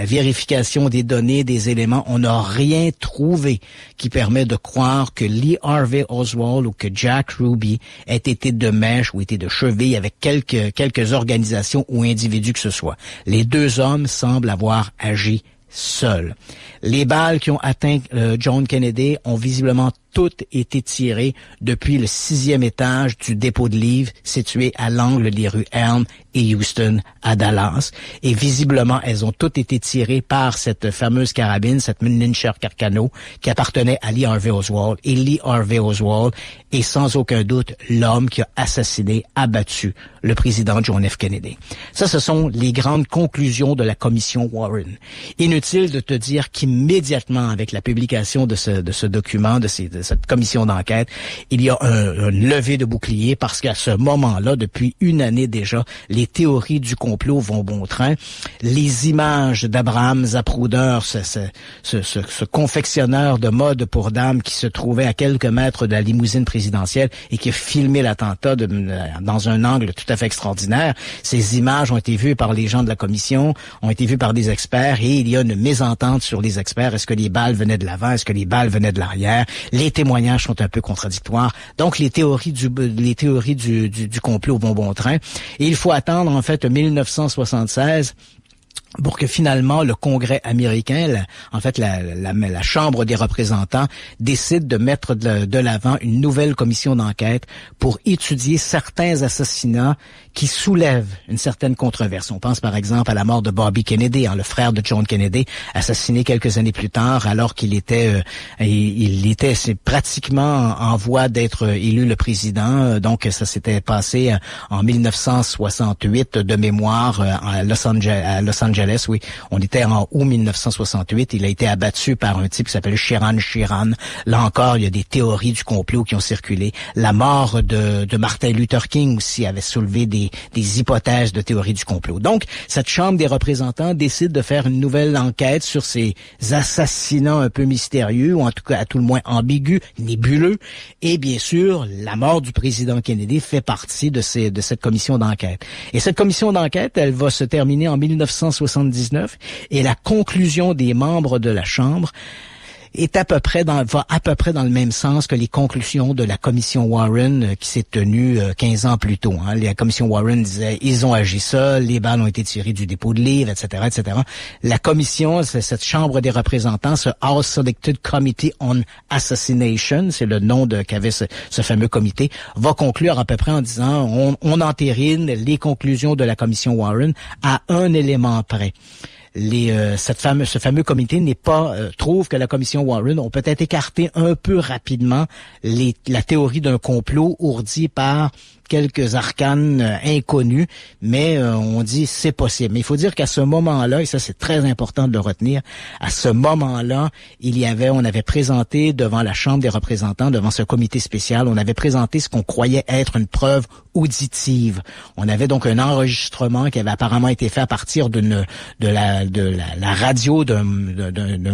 vérification des données, des éléments, on n'a rien trouvé qui permet de croire que Lee Harvey Oswald ou que Jack Ruby ait été de mèche ou été de cheville avec quelques organisations ou individus que ce soit. Les deux hommes semblent avoir agi seuls. Les balles qui ont atteint John Kennedy ont visiblement toutes été tirées depuis le 6e étage du dépôt de livres situé à l'angle des rues Elm et Houston à Dallas. Et visiblement, elles ont toutes été tirées par cette fameuse carabine, cette München Carcano, qui appartenait à Lee Harvey Oswald. Et Lee Harvey Oswald est sans aucun doute l'homme qui a abattu le président John F. Kennedy. Ça, ce sont les grandes conclusions de la commission Warren. Inutile de te dire qu'immédiatement, avec la publication de ce document, de cette commission d'enquête, il y a un lever de bouclier parce qu'à ce moment-là, depuis une année déjà, les théories du complot vont bon train. Les images d'Abraham Zapruder, ce confectionneur de mode pour dames qui se trouvait à quelques mètres de la limousine présidentielle et qui a filmé l'attentat dans un angle tout à fait extraordinaire. Ces images ont été vues par les gens de la commission, ont été vues par des experts, et il y a une mésentente sur les experts. Est-ce que les balles venaient de l'avant? Est-ce que les balles venaient de l'arrière? Les témoignages sont un peu contradictoires. Donc, les théories du complot vont bon train. Et il faut attendre, en fait, 1976 pour que finalement le Congrès américain, la Chambre des représentants, décide de mettre de l'avant une nouvelle commission d'enquête pour étudier certains assassinats qui soulèvent une certaine controverse. On pense par exemple à la mort de Bobby Kennedy, le frère de John Kennedy, assassiné quelques années plus tard alors qu'il était pratiquement en voie d'être élu le président. Donc ça s'était passé en 1968 de mémoire à Los Angeles, oui. On était en août 1968. Il a été abattu par un type qui s'appelle Sheeran Sheeran. Là encore, il y a des théories du complot qui ont circulé. La mort de Martin Luther King aussi avait soulevé des hypothèses de théories du complot. Donc, cette Chambre des représentants décide de faire une nouvelle enquête sur ces assassinats un peu mystérieux, ou en tout cas à tout le moins ambigus, nébuleux. Et bien sûr, la mort du président Kennedy fait partie de cette commission d'enquête. Et cette commission d'enquête, elle va se terminer en 1979, et la conclusion des membres de la Chambre va à peu près dans le même sens que les conclusions de la commission Warren qui s'est tenue 15 ans plus tôt. La commission Warren disait ils ont agi seuls, les balles ont été tirées du dépôt de livres, etc., etc. La commission, cette Chambre des représentants, ce House Selected Committee on Assassination, c'est le nom qu'avait ce fameux comité, va conclure à peu près en disant on entérine les conclusions de la commission Warren à un élément près. Ce fameux comité trouve que la commission Warren ont peut-être écarté un peu rapidement la théorie d'un complot ourdi par quelques arcanes inconnus, mais on dit c'est possible. Mais il faut dire qu'à ce moment-là, et ça c'est très important de le retenir, à ce moment-là, on avait présenté devant la Chambre des représentants, devant ce comité spécial, on avait présenté ce qu'on croyait être une preuve auditive. On avait donc un enregistrement qui avait apparemment été fait à partir de la radio d'un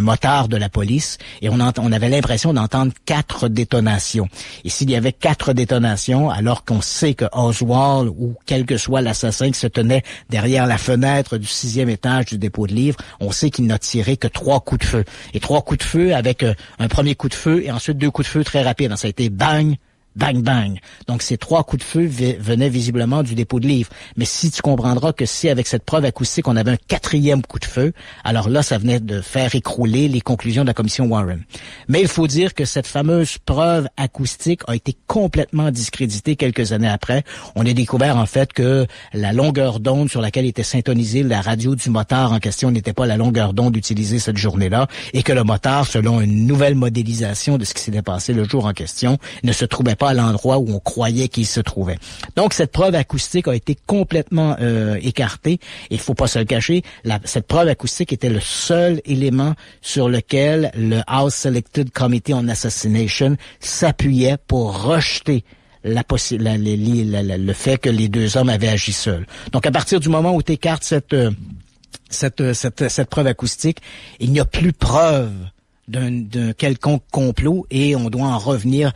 motard de la police et on avait l'impression d'entendre 4 détonations. Et s'il y avait 4 détonations, alors qu'on sait que Oswald ou quel que soit l'assassin qui se tenait derrière la fenêtre du 6e étage du dépôt de livres, on sait qu'il n'a tiré que 3 coups de feu. Et 3 coups de feu avec un premier coup de feu et ensuite 2 coups de feu très rapides. Donc, ça a été bang, bang, bang. Donc, ces 3 coups de feu venaient visiblement du dépôt de livres. Mais si tu comprendras que si, avec cette preuve acoustique, on avait un 4e coup de feu, alors là, ça venait de faire écrouler les conclusions de la commission Warren. Mais il faut dire que cette fameuse preuve acoustique a été complètement discréditée quelques années après. On a découvert, en fait, que la longueur d'onde sur laquelle était syntonisée la radio du motard en question n'était pas la longueur d'onde utilisée cette journée-là et que le motard, selon une nouvelle modélisation de ce qui s'était passé le jour en question, ne se trouvait pas à l'endroit où on croyait qu'il se trouvait. Donc, cette preuve acoustique a été complètement écartée. Et il faut pas se le cacher, cette preuve acoustique était le seul élément sur lequel le House Selected Committee on Assassination s'appuyait pour rejeter le fait que les 2 hommes avaient agi seuls. Donc, à partir du moment où tu écartes cette preuve acoustique, il n'y a plus preuve d'un quelconque complot et on doit en revenir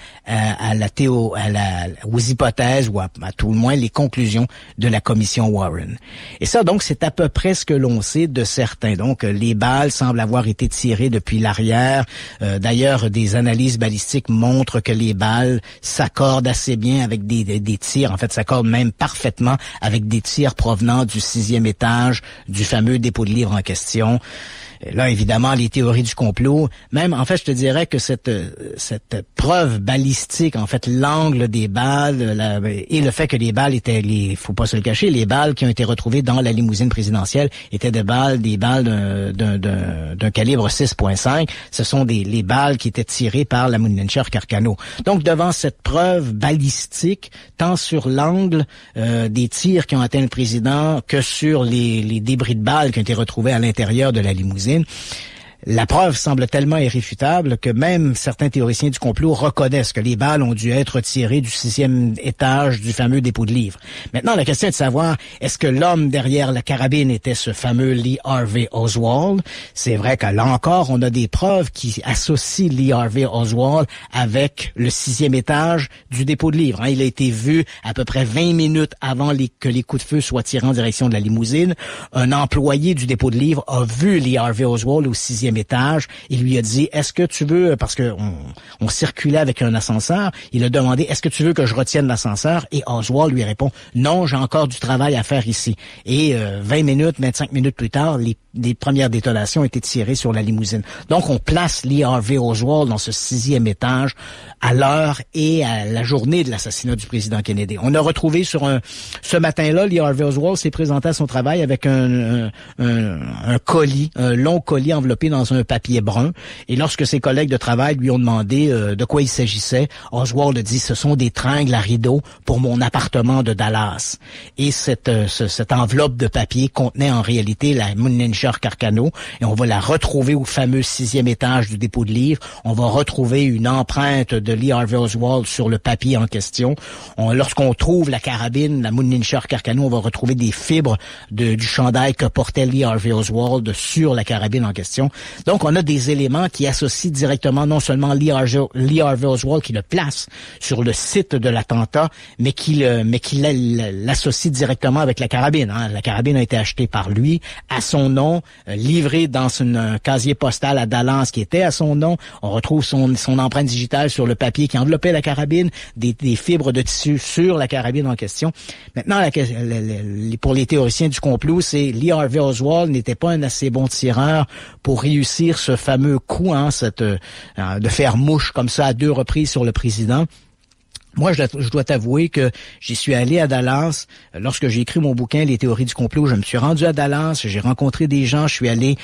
aux hypothèses ou à tout le moins les conclusions de la commission Warren. Et ça, donc, c'est à peu près ce que l'on sait de certains. Donc, les balles semblent avoir été tirées depuis l'arrière. D'ailleurs, des analyses balistiques montrent que les balles s'accordent assez bien avec des tirs. En fait, s'accordent même parfaitement avec des tirs provenant du 6e étage du fameux dépôt de livres en question. Là, évidemment, les théories du complot, même, en fait, je te dirais que cette preuve balistique, en fait, l'angle des balles, et le fait que les balles étaient, faut pas se le cacher, les balles qui ont été retrouvées dans la limousine présidentielle étaient des balles d'un calibre 6.5. Ce sont les balles qui étaient tirées par la Munencher Carcano. Donc, devant cette preuve balistique, tant sur l'angle des tirs qui ont atteint le président que sur les débris de balles qui ont été retrouvés à l'intérieur de la limousine, la preuve semble tellement irréfutable que même certains théoriciens du complot reconnaissent que les balles ont dû être tirées du 6e étage du fameux dépôt de livres. Maintenant, la question est de savoir, est-ce que l'homme derrière la carabine était ce fameux Lee Harvey Oswald? C'est vrai que là encore, on a des preuves qui associent Lee Harvey Oswald avec le 6e étage du dépôt de livres. Il a été vu à peu près 20 minutes avant que les coups de feu soient tirés en direction de la limousine. Un employé du dépôt de livres a vu Lee Harvey Oswald au 6e étage. Il lui a dit, est-ce que tu veux, parce que on circulait avec un ascenseur, il a demandé, est-ce que tu veux que je retienne l'ascenseur? Et Oswald lui répond, non, j'ai encore du travail à faire ici. Et 25 minutes plus tard, les premières détonations étaient tirées sur la limousine. Donc, on place Lee Harvey Oswald dans ce 6e étage à l'heure et à la journée de l'assassinat du président Kennedy. On a retrouvé ce matin-là, Lee Harvey Oswald s'est présenté à son travail avec un colis, un long colis enveloppé dans un papier brun. Et lorsque ses collègues de travail lui ont demandé de quoi il s'agissait, Oswald a dit, ce sont des tringles à rideaux pour mon appartement de Dallas. Et cette enveloppe de papier contenait en réalité la Munencher Carcano, et on va la retrouver au fameux 6e étage du dépôt de livres. On va retrouver une empreinte de Lee Harvey Oswald sur le papier en question. Lorsqu'on trouve la carabine, la Munencher Carcano, on va retrouver des fibres du chandail que portait Lee Harvey Oswald sur la carabine en question. Donc, on a des éléments qui associent directement non seulement Lee Harvey Oswald, qui le place sur le site de l'attentat, mais qui l'associe directement avec la carabine. La carabine a été achetée par lui, à son nom, livrée dans un casier postal à Dallas qui était à son nom. On retrouve son empreinte digitale sur le papier qui enveloppait la carabine, des fibres de tissu sur la carabine en question. Maintenant, pour les théoriciens du complot, c'est Lee Harvey Oswald n'était pas un assez bon tireur pour réussir ce fameux coup, de faire mouche comme ça à 2 reprises sur le président. Moi, je dois t'avouer que j'y suis allé à Dallas. Lorsque j'ai écrit mon bouquin, Les théories du complot, je me suis rendu à Dallas, j'ai rencontré des gens, je suis allé,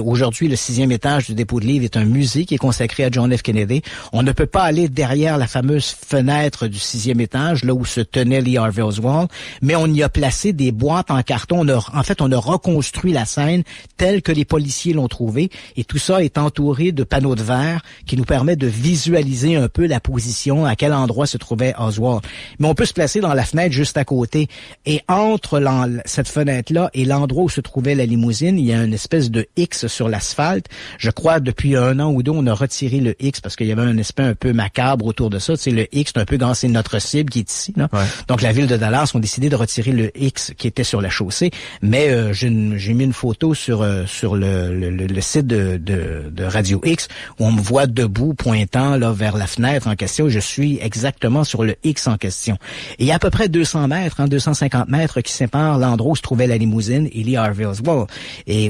aujourd'hui, le 6e étage du dépôt de livres est un musée qui est consacré à John F. Kennedy. On ne peut pas aller derrière la fameuse fenêtre du 6e étage, là où se tenait Lee Harvey Oswald, mais on y a placé des boîtes en carton. On a reconstruit la scène telle que les policiers l'ont trouvée, et tout ça est entouré de panneaux de verre qui nous permet de visualiser un peu la position, à quel endroit endroit se trouvait Oswald. Mais on peut se placer dans la fenêtre juste à côté. Et entre cette fenêtre-là et l'endroit où se trouvait la limousine, il y a une espèce de X sur l'asphalte. Je crois depuis 1 an ou 2, on a retiré le X parce qu'il y avait un aspect un peu macabre autour de ça. Tu sais, le X, c'est un peu quand c'est notre cible qui est ici, là. Ouais. Donc la ville de Dallas ont décidé de retirer le X qui était sur la chaussée. Mais j'ai mis une photo sur le site de Radio X où on me voit debout pointant là vers la fenêtre en question. Je suis exactement sur le X en question. Et il y a à peu près 200 mètres, 250 mètres qui séparent l'endroit où se trouvait la limousine et Lee Harvey Oswald,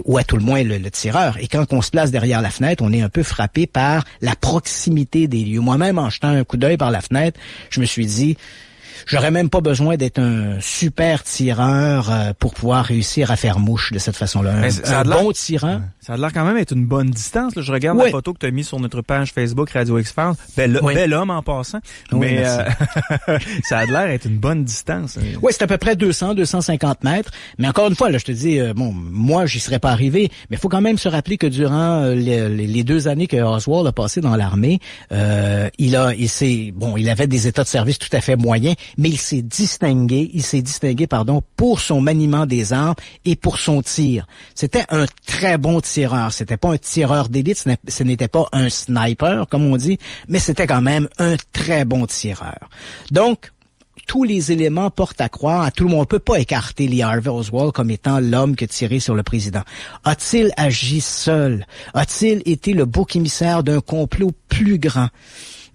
ou à tout le moins le tireur. Et quand on se place derrière la fenêtre, on est un peu frappé par la proximité des lieux. Moi-même, en jetant un coup d'œil par la fenêtre, je me suis dit, j'aurais même pas besoin d'être un super tireur pour pouvoir réussir à faire mouche de cette façon-là. Un bon tireur. Ça a l'air quand même être une bonne distance. Là. Je regarde la photo que tu as mise sur notre page Facebook Radio X-Files. Bel homme en passant. Oui, mais ça a l'air être une bonne distance. Oui, c'est à peu près 250 mètres. Mais encore une fois, là, je te dis, moi, j'y serais pas arrivé. Mais il faut quand même se rappeler que durant les 2 années que Oswald a passé dans l'armée, il avait des états de service tout à fait moyens, mais il s'est distingué, pour son maniement des armes et pour son tir. C'était un très bon tireur. C'était pas un tireur d'élite, ce n'était pas un sniper, comme on dit, mais c'était quand même un très bon tireur. Donc, tous les éléments portent à croire, à tout le monde, on peut pas écarter Lee Harvey Oswald comme étant l'homme qui a tiré sur le président. A-t-il agi seul? A-t-il été le bouc émissaire d'un complot plus grand?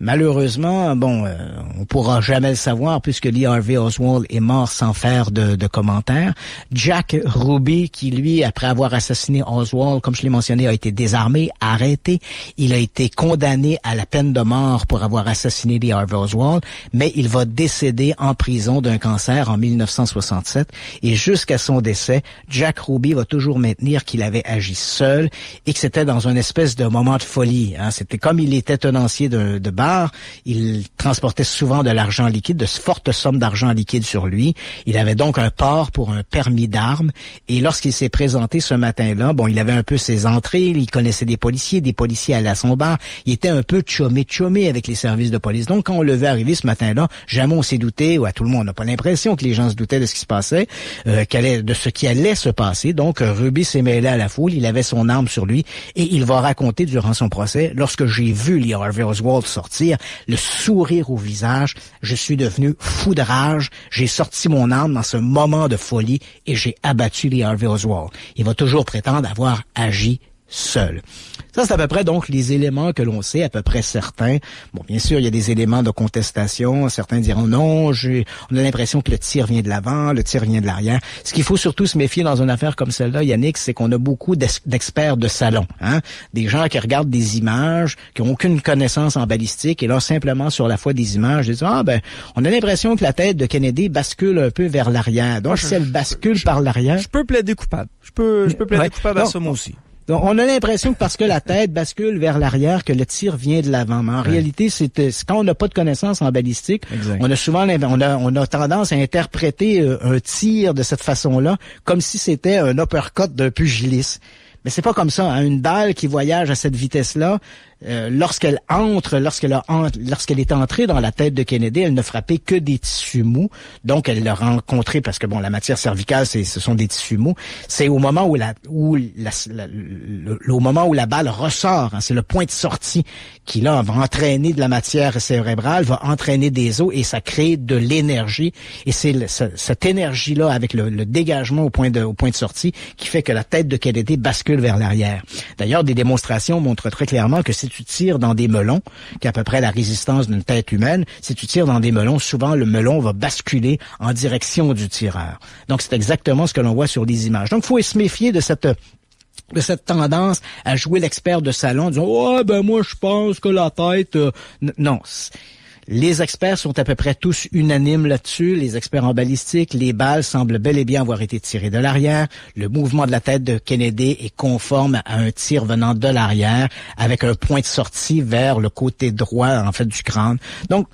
Malheureusement, on pourra jamais le savoir puisque Lee Harvey Oswald est mort sans faire de commentaires. Jack Ruby, qui lui, après avoir assassiné Oswald, comme je l'ai mentionné, a été désarmé, arrêté. Il a été condamné à la peine de mort pour avoir assassiné Lee Harvey Oswald, mais il va décéder en prison d'un cancer en 1967. Et jusqu'à son décès, Jack Ruby va toujours maintenir qu'il avait agi seul et que c'était dans une espèce de moment de folie. C'était comme il était tenancier de bar. Il transportait souvent de l'argent liquide, de fortes sommes d'argent liquide sur lui. Il avait donc un port pour un permis d'armes. Et lorsqu'il s'est présenté ce matin-là, il avait un peu ses entrées, il connaissait des policiers allaient à son bar. Il était un peu chômé avec les services de police. Donc, quand on le vit arriver ce matin-là, jamais on s'est douté, ou à tout le monde, on n'a pas l'impression que les gens se doutaient de ce qui se passait, de ce qui allait se passer. Donc, Ruby s'est mêlé à la foule, il avait son arme sur lui, et il va raconter durant son procès, lorsque j'ai vu Lee Harvey Oswald sortir, le sourire au visage, je suis devenu fou de rage, j'ai sorti mon arme dans ce moment de folie et j'ai abattu Lee Harvey Oswald. Il va toujours prétendre avoir agi seul. Ça, c'est à peu près donc les éléments que l'on sait, à peu près certains. Bien sûr, il y a des éléments de contestation. Certains diront non, on a l'impression que le tir vient de l'avant, le tir vient de l'arrière. Ce qu'il faut surtout se méfier dans une affaire comme celle-là, Yannick, c'est qu'on a beaucoup d'experts de salon. Des gens qui regardent des images, qui n'ont aucune connaissance en balistique, et là, simplement sur la foi des images, ils disent, on a l'impression que la tête de Kennedy bascule un peu vers l'arrière. Donc, si elle bascule par l'arrière... Je peux plaider coupable. Je peux plaider coupable à ça, moi aussi. Donc, on a l'impression que parce que la tête bascule vers l'arrière, que le tir vient de l'avant. Mais en réalité, c'est quand on n'a pas de connaissances en balistique, on a souvent on a tendance à interpréter un tir de cette façon-là comme si c'était un uppercut d'un pugiliste. Mais c'est pas comme ça. Une balle qui voyage à cette vitesse-là, lorsqu'elle est entrée dans la tête de Kennedy, elle ne frappait que des tissus mous. Donc, elle l'a rencontré parce que la matière cervicale, ce sont des tissus mous. C'est au moment où au moment où la balle ressort, c'est le point de sortie qui là va entraîner de la matière cérébrale, va entraîner des os et ça crée de l'énergie. Et c'est cette énergie-là avec le dégagement au point de sortie qui fait que la tête de Kennedy bascule vers l'arrière. D'ailleurs, des démonstrations montrent très clairement que si tu tires dans des melons, qui est à peu près la résistance d'une tête humaine, si tu tires dans des melons, souvent le melon va basculer en direction du tireur. Donc, c'est exactement ce que l'on voit sur les images. Donc, il faut se méfier de cette tendance à jouer l'expert de salon, en disant « moi, je pense que la tête... Non. Les experts sont à peu près tous unanimes là-dessus. Les experts en balistique, les balles semblent bel et bien avoir été tirées de l'arrière. Le mouvement de la tête de Kennedy est conforme à un tir venant de l'arrière, avec un point de sortie vers le côté droit, du crâne. Donc,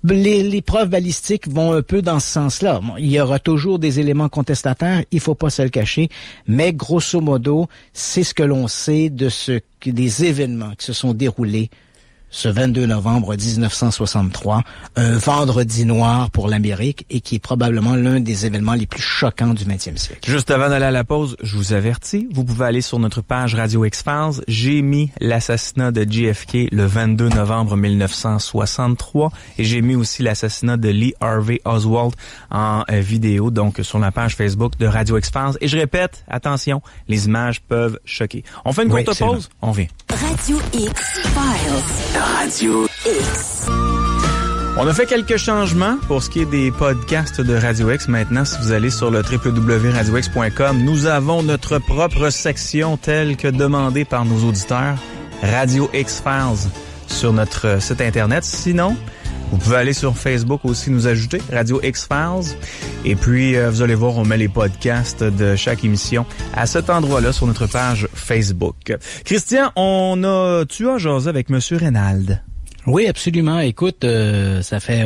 les preuves balistiques vont un peu dans ce sens-là. Il y aura toujours des éléments contestataires, il faut pas se le cacher, mais grosso modo, c'est ce que l'on sait des événements qui se sont déroulés ce 22 novembre 1963, un vendredi noir pour l'Amérique et qui est probablement l'un des événements les plus choquants du 20e siècle. Juste avant d'aller à la pause, je vous avertis, vous pouvez aller sur notre page Radio X-Files. J'ai mis l'assassinat de JFK le 22 novembre 1963 et j'ai mis aussi l'assassinat de Lee Harvey Oswald en vidéo, donc sur la page Facebook de Radio X-Files. Et je répète, attention, les images peuvent choquer. On fait une courte pause, on revient. Radio X-Files. Radio X. On a fait quelques changements pour ce qui est des podcasts de Radio X. Maintenant, si vous allez sur le www.radiox.com, nous avons notre propre section telle que demandée par nos auditeurs, Radio X-Files, sur notre site Internet. Sinon, vous pouvez aller sur Facebook aussi nous ajouter, Radio X-Files. Et puis, vous allez voir, on met les podcasts de chaque émission à cet endroit-là sur notre page Facebook. Christian, tu as jasé avec Monsieur Reynald. Oui, absolument. Écoute, ça fait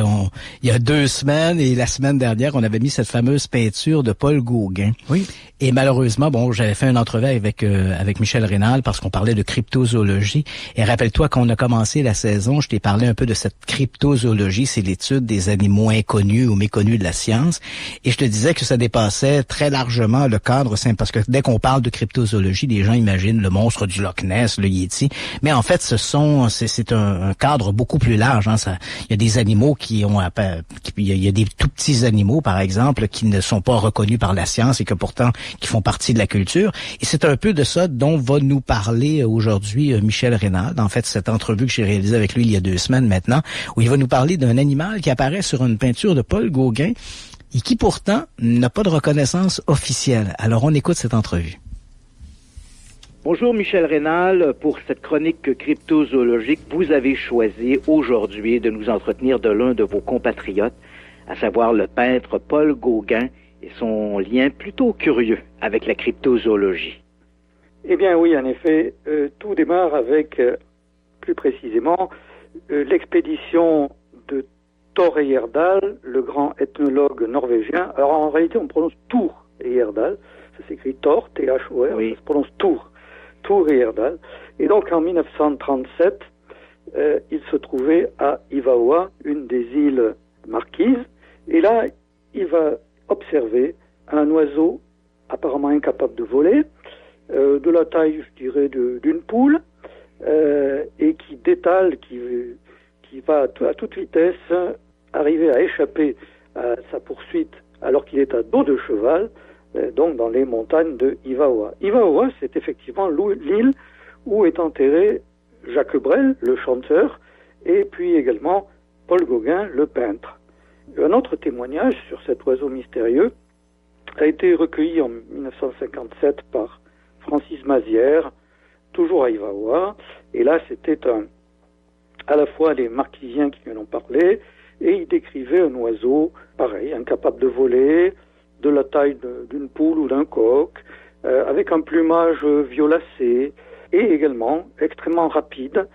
il y a 2 semaines et la semaine dernière, on avait mis cette fameuse peinture de Paul Gauguin. Oui. Et malheureusement, j'avais fait une entrevue avec Michel Rénal parce qu'on parlait de cryptozoologie. Et rappelle-toi, quand on a commencé la saison, je t'ai parlé un peu de cette cryptozoologie, c'est l'étude des animaux inconnus ou méconnus de la science. Et je te disais que ça dépassait très largement le cadre simple, parce que dès qu'on parle de cryptozoologie, les gens imaginent le monstre du Loch Ness, le Yéti. Mais en fait, c'est un cadre beaucoup plus large. Hein. Il y a des animaux il y a des tout petits animaux, par exemple, qui ne sont pas reconnus par la science et que pourtant qui font partie de la culture. Et c'est un peu de ça dont va nous parler aujourd'hui Michel Rénal, en fait, cette entrevue que j'ai réalisée avec lui il y a 2 semaines maintenant, où il va nous parler d'un animal qui apparaît sur une peinture de Paul Gauguin et qui pourtant n'a pas de reconnaissance officielle. Alors on écoute cette entrevue. Bonjour Michel Rénal, pour cette chronique cryptozoologique, vous avez choisi aujourd'hui de nous entretenir de l'un de vos compatriotes, à savoir le peintre Paul Gauguin et son lien plutôt curieux avec la cryptozoologie. Eh bien oui, en effet, tout démarre avec, plus précisément, l'expédition de Thor Heyerdahl, le grand ethnologue norvégien. Alors en réalité, on prononce Thor Heyerdahl, ça s'écrit Thor, T-H-O-R, oui. Ça se prononce Thor Heyerdahl. Et donc en 1937, il se trouvait à Ivaoa, une des îles Marquises, et là, il va observer un oiseau apparemment incapable de voler, de la taille, je dirais, d'une poule, et qui détale, qui va à toute vitesse arriver à échapper à sa poursuite alors qu'il est à dos de cheval, donc dans les montagnes de Ivaoa. Ivaoa, c'est effectivement l'île où est enterré Jacques Brel, le chanteur, et puis également Paul Gauguin, le peintre. Un autre témoignage sur cet oiseau mystérieux a été recueilli en 1957 par Francis Mazières, toujours à Ivaoa, et là c'était à la fois les Marquisiens qui lui en ont parlé, et il décrivait un oiseau, pareil, incapable de voler, de la taille d'une poule ou d'un coq, avec un plumage violacé, et également extrêmement rapide,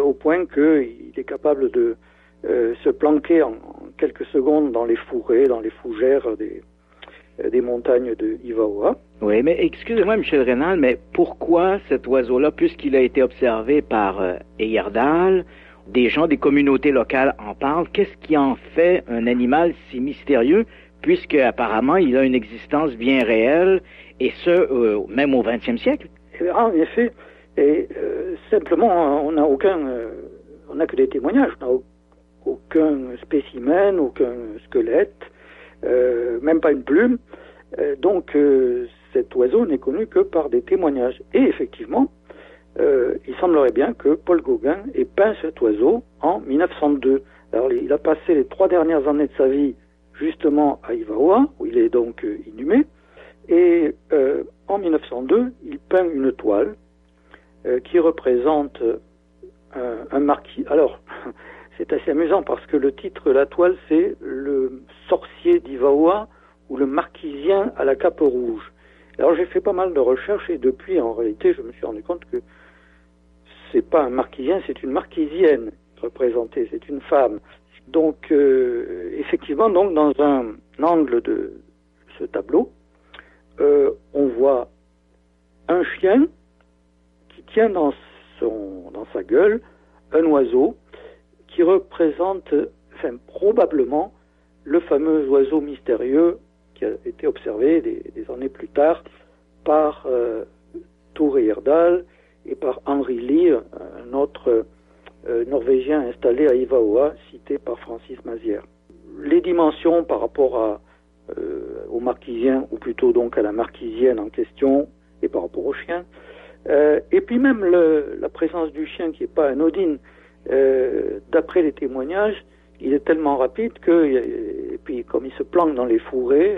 au point qu'il est capable de se planquer en quelques secondes dans les fourrés, dans les fougères des montagnes de Ivaoa. Oui, mais excusez-moi, Michel Rénal, mais pourquoi cet oiseau-là, puisqu'il a été observé par Heyerdahl, des gens, des communautés locales en parlent, qu'est-ce qui en fait un animal si mystérieux, puisque apparemment il a une existence bien réelle, et ce, même au XXe siècle? En effet, et simplement, on n'a que des témoignages, on n'a aucun spécimen, aucun squelette, même pas une plume. Donc cet oiseau n'est connu que par des témoignages. Et effectivement, il semblerait bien que Paul Gauguin ait peint cet oiseau en 1902. Alors il a passé les 3 dernières années de sa vie justement à Ivaoa, où il est donc inhumé. Et en 1902, il peint une toile qui représente un marquis. Alors, c'est assez amusant parce que le titre de la toile, c'est Le sorcier d'Ivaoa ou le marquisien à la cape rouge. Alors j'ai fait pas mal de recherches et depuis, en réalité, je me suis rendu compte que c'est pas un marquisien, c'est une marquisienne représentée, c'est une femme. Donc, effectivement, donc dans un angle de ce tableau, on voit un chien qui tient dans sa gueule un oiseau qui représente, probablement, le fameux oiseau mystérieux qui a été observé des années plus tard par Thor Heyerdahl et par Henry Lee, un autre Norvégien installé à Ivaoa, cité par Francis Mazières. Les dimensions par rapport au marquisien, ou plutôt donc à la marquisienne en question, et par rapport au chien, et puis même la présence du chien qui n'est pas anodine, d'après les témoignages, il est tellement rapide et puis comme il se planque dans les fourrés,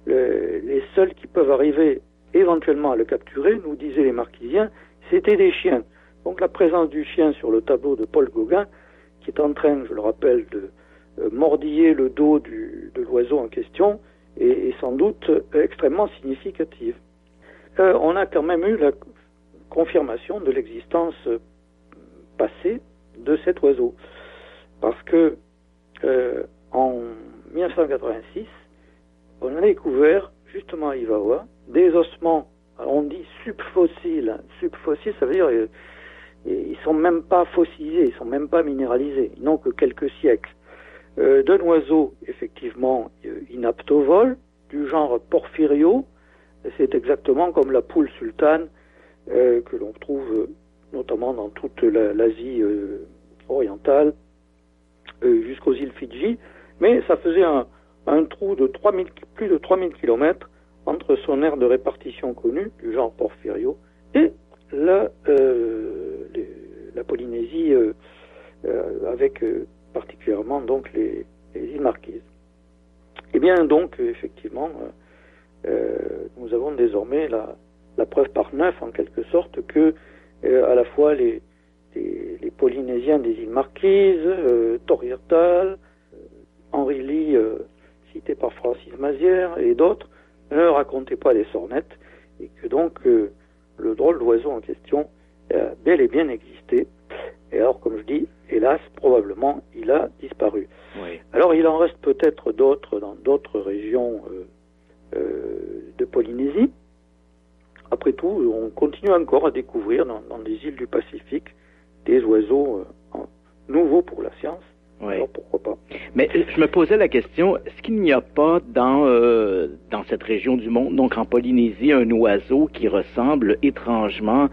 les seuls qui peuvent arriver éventuellement à le capturer, nous disaient les marquisiens, c'était des chiens. Donc la présence du chien sur le tableau de Paul Gauguin, qui est en train, je le rappelle, de mordiller le dos de l'oiseau en question, est sans doute extrêmement significative. On a quand même eu la confirmation de l'existence passée de cet oiseau. Parce que en 1986, on a découvert, justement à Ivaoa, des ossements, alors on dit subfossiles. Subfossiles, ça veut dire ils sont même pas fossilisés, ils sont même pas minéralisés, ils n'ont que quelques siècles. D'un oiseau, effectivement, inapte au vol, du genre Porphyrio. C'est exactement comme la poule sultane que l'on trouve notamment dans toute l'Asie orientale jusqu'aux îles Fidji. Mais ça faisait un trou de plus de 3000 km entre son aire de répartition connue, du genre Porphyrio, et la Polynésie, avec particulièrement donc les îles Marquises. Eh bien donc effectivement, nous avons désormais la preuve par 9 en quelque sorte que à la fois les Polynésiens des îles Marquises, Thor Heyerdahl, Henry Lee, cité par Francis Mazières et d'autres, ne racontaient pas des sornettes et que donc le drôle d'oiseau en question bel et bien existé. Et alors, comme je dis, hélas, probablement, il a disparu. Oui. Alors, il en reste peut-être d'autres dans d'autres régions de Polynésie. Après tout, on continue encore à découvrir dans des îles du Pacifique des oiseaux nouveaux pour la science. Oui. Alors, pourquoi pas. Mais je me posais la question, est-ce qu'il n'y a pas dans cette région du monde, donc en Polynésie, un oiseau qui ressemble étrangement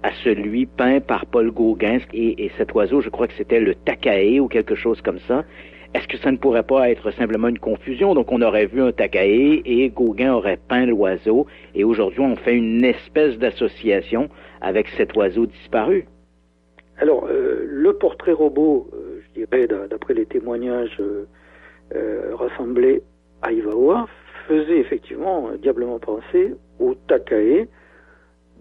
à celui peint par Paul Gauguin, et cet oiseau, je crois que c'était le takae ou quelque chose comme ça. Est-ce que ça ne pourrait pas être simplement une confusion? Donc on aurait vu un takae et Gauguin aurait peint l'oiseau, et aujourd'hui on fait une espèce d'association avec cet oiseau disparu. Alors, le portrait robot, je dirais, d'après les témoignages rassemblés à Ivaoa, faisait effectivement diablement penser au takae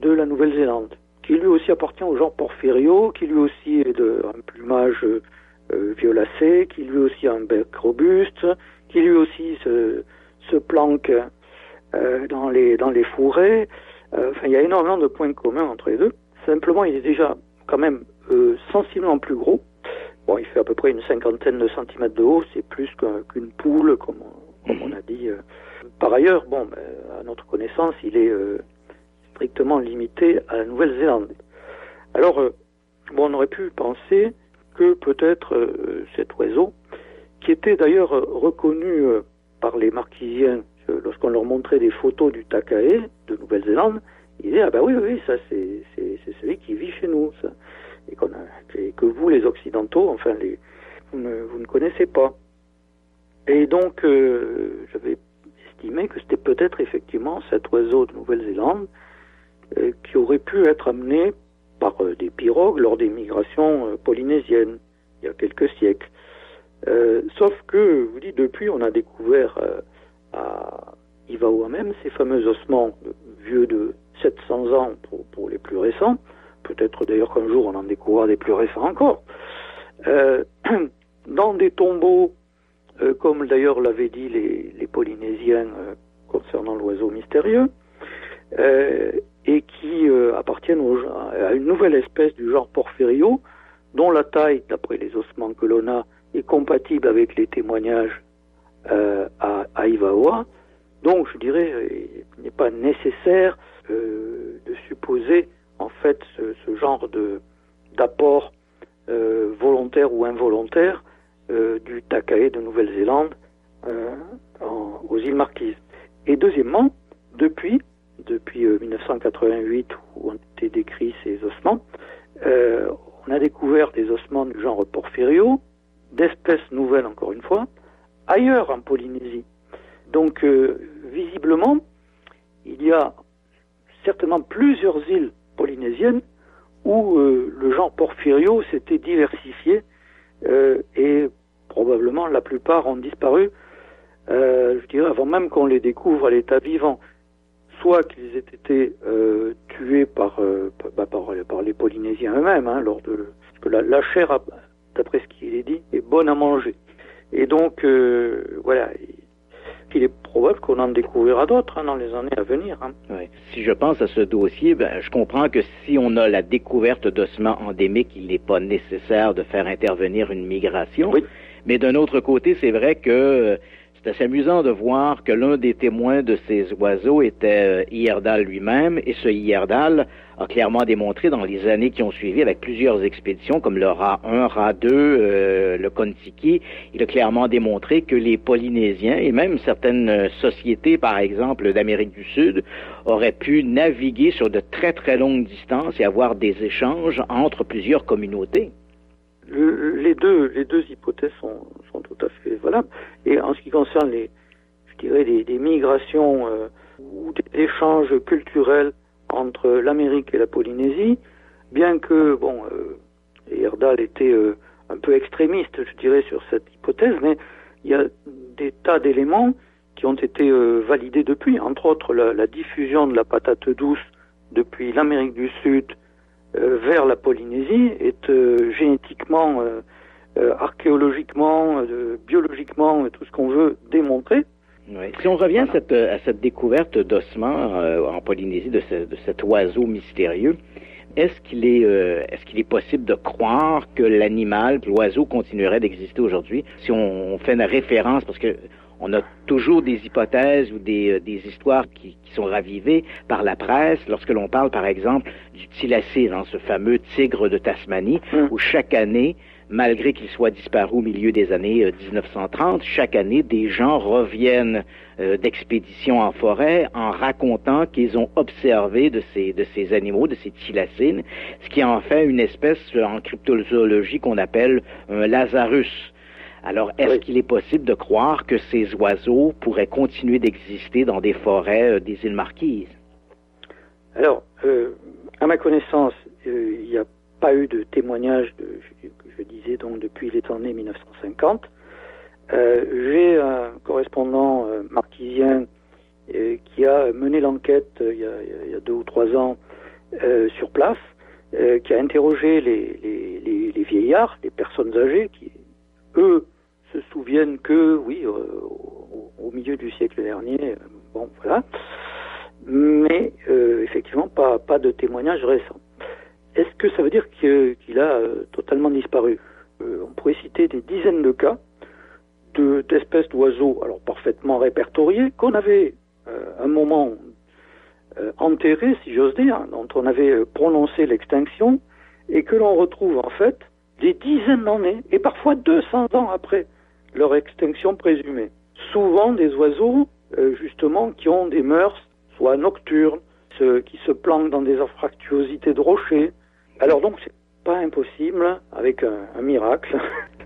de la Nouvelle-Zélande, qui lui aussi appartient au genre Porphyrio, qui lui aussi est un plumage violacé, qui lui aussi a un bec robuste, qui lui aussi se planque dans les fourrés. Enfin, il y a énormément de points communs entre les deux. Simplement, il est déjà quand même sensiblement plus gros. Bon, il fait à peu près une cinquantaine de centimètres de haut, c'est plus qu'une poule, comme on a dit. Par ailleurs, bon, à notre connaissance, il est strictement limité à la Nouvelle-Zélande. Alors, bon, on aurait pu penser que peut-être cet oiseau, qui était d'ailleurs reconnu par les marquisiens lorsqu'on leur montrait des photos du takae de Nouvelle-Zélande, ils disaient, ah ben oui, ça c'est celui qui vit chez nous, ça. Et que vous, les Occidentaux, enfin, vous ne connaissez pas. Et donc, j'avais estimé que c'était peut-être effectivement cet oiseau de Nouvelle-Zélande qui aurait pu être amené par des pirogues lors des migrations polynésiennes, il y a quelques siècles. Sauf que, je vous dis, depuis, on a découvert à Ivaoa même ces fameux ossements vieux de 700 ans pour les plus récents. Peut-être d'ailleurs qu'un jour on en découvrira des plus récents encore. Dans des tombeaux, comme d'ailleurs l'avaient dit les Polynésiens concernant l'oiseau mystérieux, et qui appartiennent à une nouvelle espèce du genre Porphyrio, dont la taille, d'après les ossements que l'on a, est compatible avec les témoignages à Ivaoa. Donc, je dirais, il n'est pas nécessaire de supposer, en fait, ce genre d'apport volontaire ou involontaire du Takahe de Nouvelle-Zélande aux îles Marquises. Et deuxièmement, depuis 1988 où ont été décrits ces ossements, on a découvert des ossements du genre Porphyrio, d'espèces nouvelles encore une fois, ailleurs en Polynésie. Donc visiblement, il y a certainement plusieurs îles polynésiennes où le genre Porphyrio s'était diversifié et probablement la plupart ont disparu, je dirais, avant même qu'on les découvre à l'état vivant. Soit qu'ils aient été tués par les Polynésiens eux-mêmes, parce que la chair, d'après ce qu'il est dit, est bonne à manger. Et donc, voilà, il est probable qu'on en découvrira d'autres dans les années à venir. Ouais. Si je pense à ce dossier, je comprends que si on a la découverte d'ossements endémiques, il n'est pas nécessaire de faire intervenir une migration. Oui. Mais d'un autre côté, c'est vrai que c'est assez amusant de voir que l'un des témoins de ces oiseaux était Heyerdahl lui-même, et ce Heyerdahl a clairement démontré dans les années qui ont suivi, avec plusieurs expéditions comme le Ra-1, Ra-2, le Kon-Tiki, il a clairement démontré que les Polynésiens et même certaines sociétés, par exemple d'Amérique du Sud, auraient pu naviguer sur de très très longues distances et avoir des échanges entre plusieurs communautés. Les deux hypothèses sont tout à fait valables. Et en ce qui concerne des migrations ou des échanges culturels entre l'Amérique et la Polynésie, bien que Heyerdahl était un peu extrémiste, je dirais, sur cette hypothèse, mais il y a des tas d'éléments qui ont été validés depuis, entre autres la diffusion de la patate douce depuis l'Amérique du Sud vers la Polynésie est génétiquement, archéologiquement, biologiquement, tout ce qu'on veut démontrer. Oui. Si on revient à cette découverte d'ossements en Polynésie de cet oiseau mystérieux, est-ce qu'il est possible de croire que l'animal, que l'oiseau continuerait d'exister aujourd'hui? Si on fait une référence, parce que on a toujours des hypothèses ou des histoires qui sont ravivées par la presse lorsque l'on parle, par exemple, du thylacine, ce fameux tigre de Tasmanie, où chaque année, malgré qu'il soit disparu au milieu des années 1930, chaque année, des gens reviennent d'expéditions en forêt en racontant qu'ils ont observé de ces animaux, de ces thylacines, ce qui en fait une espèce en cryptozoologie qu'on appelle un Lazarus. Alors, est-ce qu'il est possible de croire que ces oiseaux pourraient continuer d'exister dans des forêts des îles Marquises? Alors, à ma connaissance, il n'y a pas eu de témoignage, je disais donc depuis les années 1950. J'ai un correspondant marquisien qui a mené l'enquête il y a 2 ou 3 ans sur place, qui a interrogé les vieillards, les personnes âgées qui, eux, se souviennent que, oui, au milieu du siècle dernier, voilà. Mais, effectivement, pas de témoignage récent. Est-ce que ça veut dire qu'il a totalement disparu? On pourrait citer des dizaines de cas d'espèces d'oiseaux, alors parfaitement répertoriés, qu'on avait un moment enterrés, si j'ose dire, dont on avait prononcé l'extinction, et que l'on retrouve en fait des dizaines d'années, et parfois 200 ans après leur extinction présumée. Souvent des oiseaux, justement, qui ont des mœurs, soit nocturnes, qui se planquent dans des anfractuosités de rochers. Alors donc, c'est pas impossible, avec un miracle.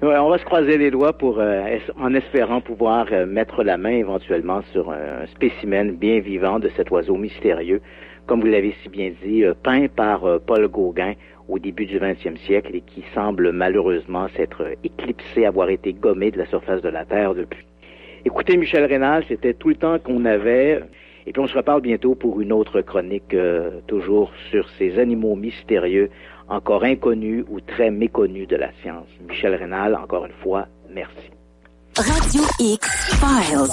Ouais, on va se croiser les doigts en espérant pouvoir mettre la main éventuellement sur un spécimen bien vivant de cet oiseau mystérieux, comme vous l'avez si bien dit, peint par Paul Gauguin au début du 20e siècle et qui semble malheureusement s'être éclipsé, avoir été gommé de la surface de la Terre depuis. Écoutez, Michel Rénal, c'était tout le temps qu'on avait. Et puis on se reparle bientôt pour une autre chronique, toujours sur ces animaux mystérieux, encore inconnus ou très méconnus de la science. Michel Rénal, encore une fois, merci. Radio X Files.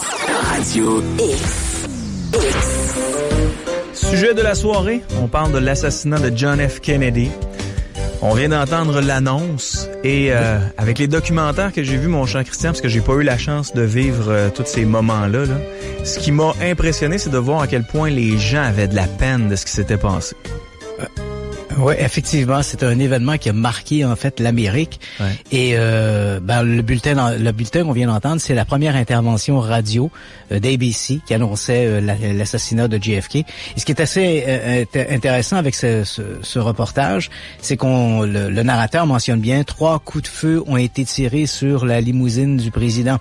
Radio X. Sujet de la soirée, on parle de l'assassinat de John F. Kennedy. On vient d'entendre l'annonce et avec les documentaires que j'ai vus, mon cher Christian, parce que j'ai pas eu la chance de vivre tous ces moments-là, ce qui m'a impressionné, c'est de voir à quel point les gens avaient de la peine de ce qui s'était passé. Oui, effectivement, c'est un événement qui a marqué en fait l'Amérique. Ouais. Et le bulletin qu'on vient d'entendre, c'est la première intervention radio d'ABC qui annonçait l'assassinat de JFK. Et ce qui est assez intéressant avec ce reportage, c'est le narrateur mentionne bien 3 coups de feu ont été tirés sur la limousine du président.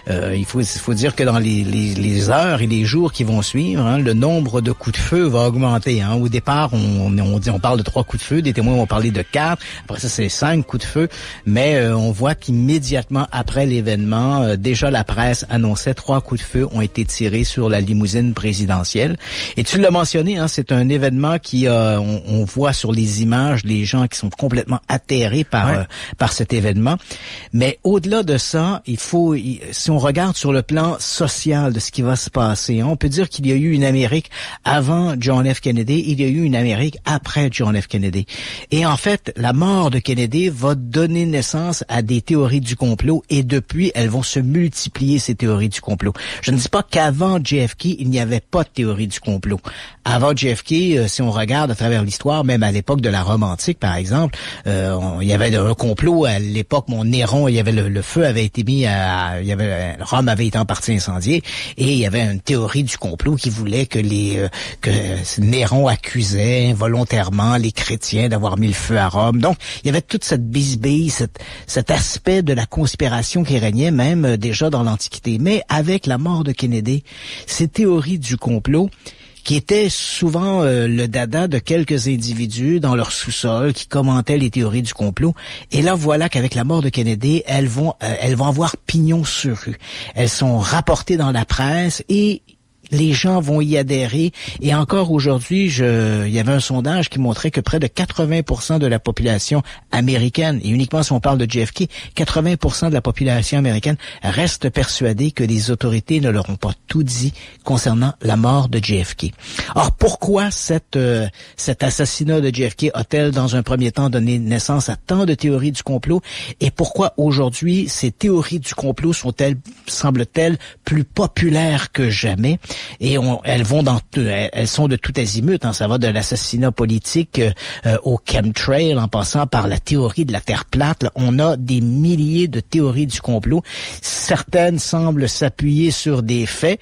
Il faut dire que dans les heures et les jours qui vont suivre, le nombre de coups de feu va augmenter. Au départ, on parle de 3 coups de feu, des témoins vont parler de 4, après ça c'est 5 coups de feu, mais on voit qu'immédiatement après l'événement, déjà la presse annonçait 3 coups de feu ont été tirés sur la limousine présidentielle. Et tu l'as mentionné, c'est un événement qui on voit sur les images les gens qui sont complètement atterrés par cet événement. Mais au-delà de ça, si on regarde sur le plan social de ce qui va se passer, on peut dire qu'il y a eu une Amérique avant John F. Kennedy, il y a eu une Amérique après John F. Kennedy. Et en fait, la mort de Kennedy va donner naissance à des théories du complot et depuis, elles vont se multiplier, ces théories du complot. Je ne dis pas qu'avant JFK, il n'y avait pas de théorie du complot. Avant JFK, si on regarde à travers l'histoire, même à l'époque de la Rome antique, par exemple, il y avait un complot à l'époque, Néron, il y avait le feu avait été mis Rome avait été en partie incendiée et il y avait une théorie du complot qui voulait que Néron accusait involontairement les chrétiens d'avoir mis le feu à Rome. Donc, il y avait toute cette bisbille, cet aspect de la conspiration qui régnait même déjà dans l'Antiquité. Mais avec la mort de Kennedy, ces théories du complot qui étaient souvent le dada de quelques individus dans leur sous-sol qui commentaient les théories du complot. Et là, voilà qu'avec la mort de Kennedy, elles vont avoir pignon sur rue. Elles sont rapportées dans la presse et les gens vont y adhérer. Et encore aujourd'hui, il y avait un sondage qui montrait que près de 80% de la population américaine, et uniquement si on parle de JFK, 80% de la population américaine reste persuadée que les autorités ne leur ont pas tout dit concernant la mort de JFK. Or, pourquoi cet assassinat de JFK a-t-elle dans un premier temps donné naissance à tant de théories du complot? Et pourquoi aujourd'hui ces théories du complot semblent-elles plus populaires que jamais? Et elles sont de tout azimut. Ça va de l'assassinat politique au chemtrail, en passant par la théorie de la Terre plate. Là, on a des milliers de théories du complot. Certaines semblent s'appuyer sur des faits,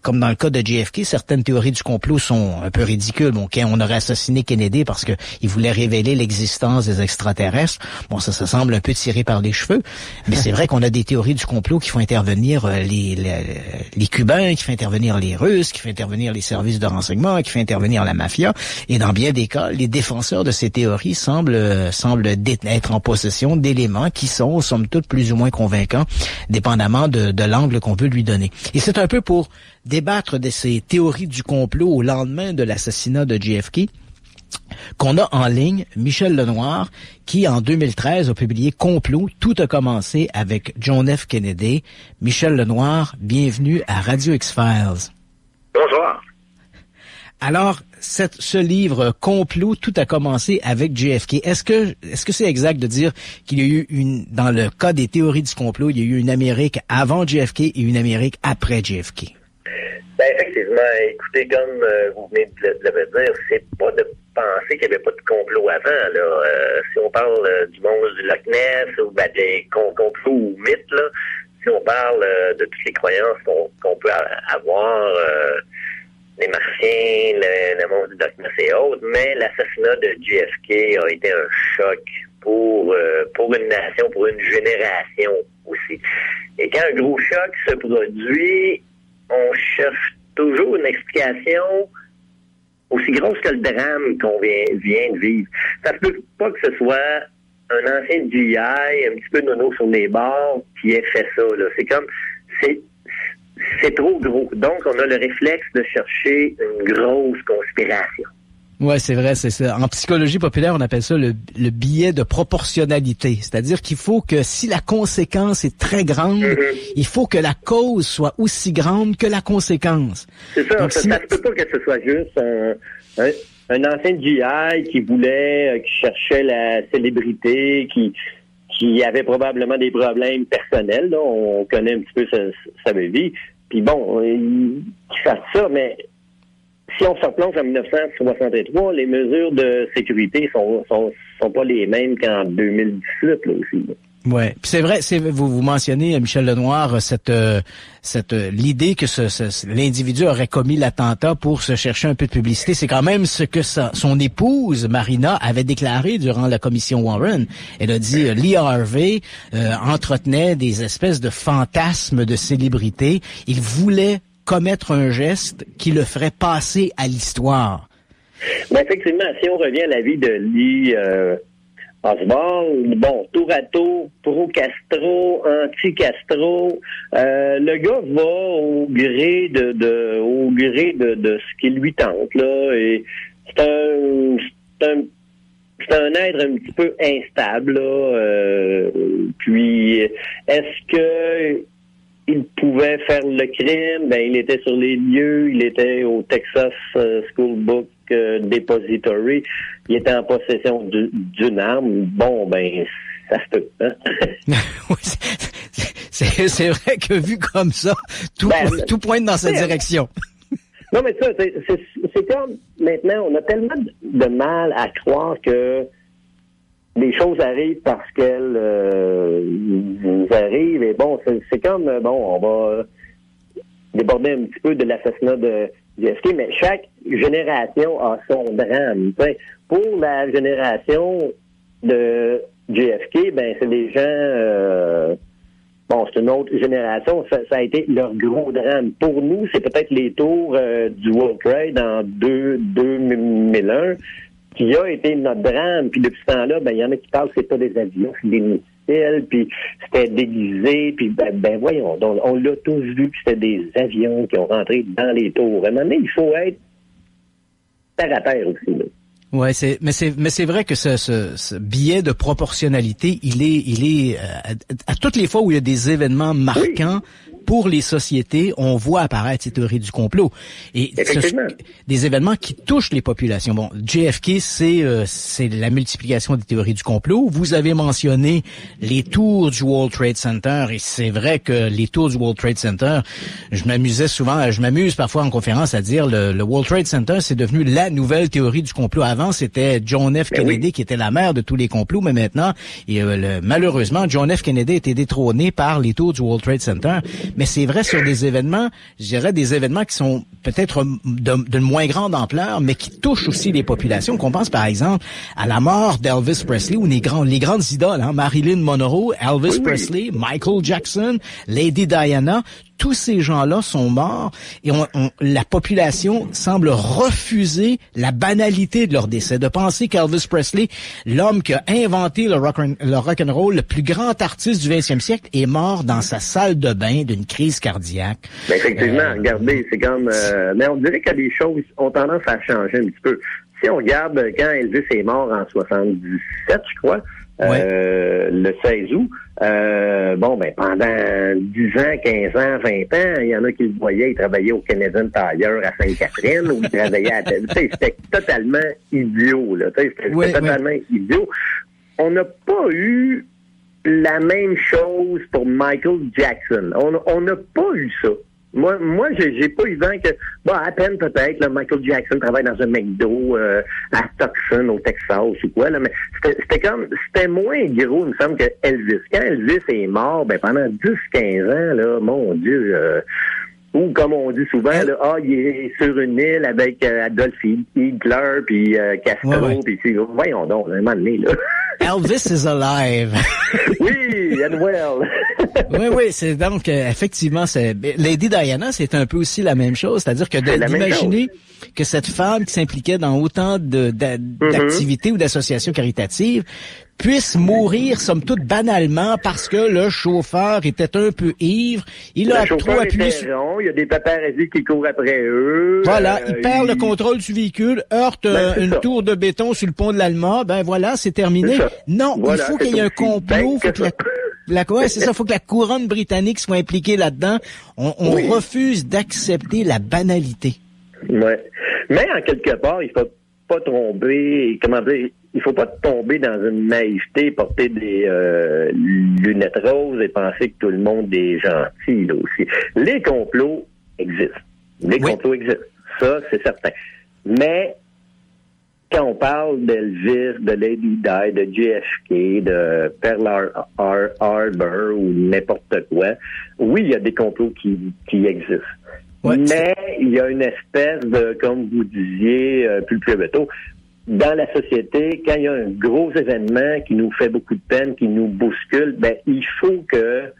comme dans le cas de JFK. Certaines théories du complot sont un peu ridicules. On aurait assassiné Kennedy parce que il voulait révéler l'existence des extraterrestres. Ça semble un peu tiré par les cheveux. Mais c'est vrai qu'on a des théories du complot qui font intervenir les Cubains, qui font intervenir les Russes, qui fait intervenir les services de renseignement, qui fait intervenir la mafia. Et dans bien des cas, les défenseurs de ces théories semblent être en possession d'éléments qui sont, somme toute, plus ou moins convaincants, dépendamment de l'angle qu'on veut lui donner. Et c'est un peu pour débattre de ces théories du complot au lendemain de l'assassinat de JFK qu'on a en ligne Michel Lenoir, qui en 2013 a publié Complot, tout a commencé avec John F. Kennedy. Michel Lenoir, bienvenue à Radio X-Files. Bonjour. Alors, ce livre Complot, tout a commencé avec JFK. Est-ce que c'est exact de dire qu'il y a eu dans le cas des théories du complot, il y a eu une Amérique avant JFK et une Amérique après JFK? Effectivement, écoutez, comme vous venez de le dire, c'est pas de penser qu'il n'y avait pas de complot avant. Là. Si on parle du monstre du Loch Ness ou des complots ou mythes, là, si on parle de toutes les croyances qu'on peut avoir, les Martiens, le monstre du Loch Ness et autres, mais l'assassinat de JFK a été un choc pour une nation, pour une génération aussi. Et quand un gros choc se produit, on cherche toujours une explication aussi grosse que le drame qu'on vient de vivre. Ça ne peut pas que ce soit un ancien GI, un petit peu nono sur les bords, qui ait fait ça. Là. C'est comme, c'est trop gros. Donc, on a le réflexe de chercher une grosse conspiration. Ouais, c'est vrai, c'est ça. En psychologie populaire, on appelle ça le biais de proportionnalité. C'est-à-dire qu'il faut que si la conséquence est très grande, il faut que la cause soit aussi grande que la conséquence. C'est ça. Donc, ça se peut pas que ce soit juste un ancien GI qui cherchait la célébrité, qui avait probablement des problèmes personnels. Là. On connaît un petit peu sa vie. Puis bon, qu'il fasse ça, mais si on se replonge en 1963, les mesures de sécurité sont pas les mêmes qu'en 2018 là aussi. Là. Ouais, puis c'est vrai, vous mentionnez, Michel Lenoir, cette l'idée que l'individu aurait commis l'attentat pour se chercher un peu de publicité. C'est quand même ce que son épouse Marina avait déclaré durant la commission Warren. Elle a dit Lee Harvey entretenait des espèces de fantasmes de célébrité. Il voulait commettre un geste qui le ferait passer à l'histoire. Ben effectivement, si on revient à la vie de Lee Oswald, bon, tour à tour, pro-Castro, anti-Castro, le gars va au gré de ce qui lui tente, là, et c'est un être un petit peu instable, là, puis est-ce que il pouvait faire le crime? Ben, il était sur les lieux, il était au Texas School Book Depository, il était en possession d'une arme. Bon, ben, ça se peut, hein? Oui, c'est vrai que vu comme ça, tout pointe dans cette direction. Non, mais ça, c'est comme, maintenant, on a tellement de mal à croire que les choses arrivent parce qu'elles arrivent. Et bon, c'est comme, bon, on va déborder un petit peu de l'assassinat de JFK, mais chaque génération a son drame. T'sais. Pour la génération de JFK, ben c'est des gens... bon, c'est une autre génération. Ça a été leur gros drame. Pour nous, c'est peut-être les tours du World Trade en 2001 qui a été notre drame. Puis depuis ce temps-là, ben il y en a qui parlent que c'est pas des avions, c'est des missiles, puis c'était déguisé, puis ben voyons, donc, on l'a tous vu que c'était des avions qui ont rentré dans les tours. À un moment donné, il faut être terre à terre aussi, là. Ouais, mais c'est vrai que ce biais de proportionnalité, il est à toutes les fois où il y a des événements marquants pour les sociétés, on voit apparaître ces théories du complot. Et des événements qui touchent les populations. Bon, JFK, c'est la multiplication des théories du complot. Vous avez mentionné les tours du World Trade Center, et c'est vrai que les tours du World Trade Center, je m'amuse parfois en conférence à dire le World Trade Center, c'est devenu la nouvelle théorie du complot. Avant, c'était John F. Kennedy qui était la mère de tous les complots, mais maintenant, malheureusement, John F. Kennedy a été détrôné par les tours du World Trade Center. Mais c'est vrai sur des événements, je dirais des événements qui sont peut-être d'une moins grande ampleur, mais qui touchent aussi les populations. Qu'on pense par exemple à la mort d'Elvis Presley, ou les grandes idoles, hein, Marilyn Monroe, Elvis Presley, Michael Jackson, Lady Diana. Tous ces gens-là sont morts et la population semble refuser la banalité de leur décès, de penser qu'Elvis Presley, l'homme qui a inventé le rock'n'roll, le plus grand artiste du 20e siècle, est mort dans sa salle de bain d'une crise cardiaque. Ben effectivement, regardez, c'est comme... mais on dirait que les choses ont tendance à changer un petit peu. Si on regarde quand Elvis est mort en 77, je crois, le 16 août, bon, ben, pendant 10 ans, 15 ans, 20 ans, il y en a qui le voyaient, il travaillait au Canadian Tire à Sainte-Catherine, ou il travaillait à... C'était totalement idiot, là. C'était totalement idiot. On n'a pas eu la même chose pour Michael Jackson. On n'a pas eu ça. Moi, j'ai pas eu vent que, bon, à peine peut-être, là, Michael Jackson travaille dans un McDo à Tucson, au Texas, ou quoi, là, mais c'était moins gros, il me semble, que Elvis. Quand Elvis est mort, ben, pendant 10-15 ans, là, mon Dieu, ou comme on dit souvent, là, il est sur une île avec Adolf Hitler, puis Castro, puis voyons donc, un moment donné, là. Elvis is alive. Oui, and well. Oui, c'est donc effectivement, Lady Diana, c'est un peu aussi la même chose, c'est-à-dire que d'imaginer que cette femme qui s'impliquait dans autant d'activités ou d'associations caritatives puisse mourir, somme toute, banalement, parce que le chauffeur était un peu ivre. Il a trop appuyé sur... Il y a des paparazzis qui courent après eux. Voilà, il perd le contrôle du véhicule, heurte une tour de béton sur le pont de l'Alma. Ben voilà, c'est terminé. Non, voilà, il faut qu'il y ait un complot. Faut que c'est ça, faut que la couronne britannique soit impliquée là-dedans. On refuse d'accepter la banalité. Ouais. Mais en quelque part, il faut pas tomber, il faut pas tomber dans une naïveté, porter des lunettes roses et penser que tout le monde est gentil, là aussi. Les complots existent. Les complots existent. ça, c'est certain. Mais quand on parle d'Elvis, de Lady Di, de JFK, de Pearl Harbor ou n'importe quoi, oui, il y a des complots qui existent. Ouais, mais il y a une espèce de, comme vous disiez plus tôt, dans la société, quand il y a un gros événement qui nous fait beaucoup de peine, qui nous bouscule, ben il faut que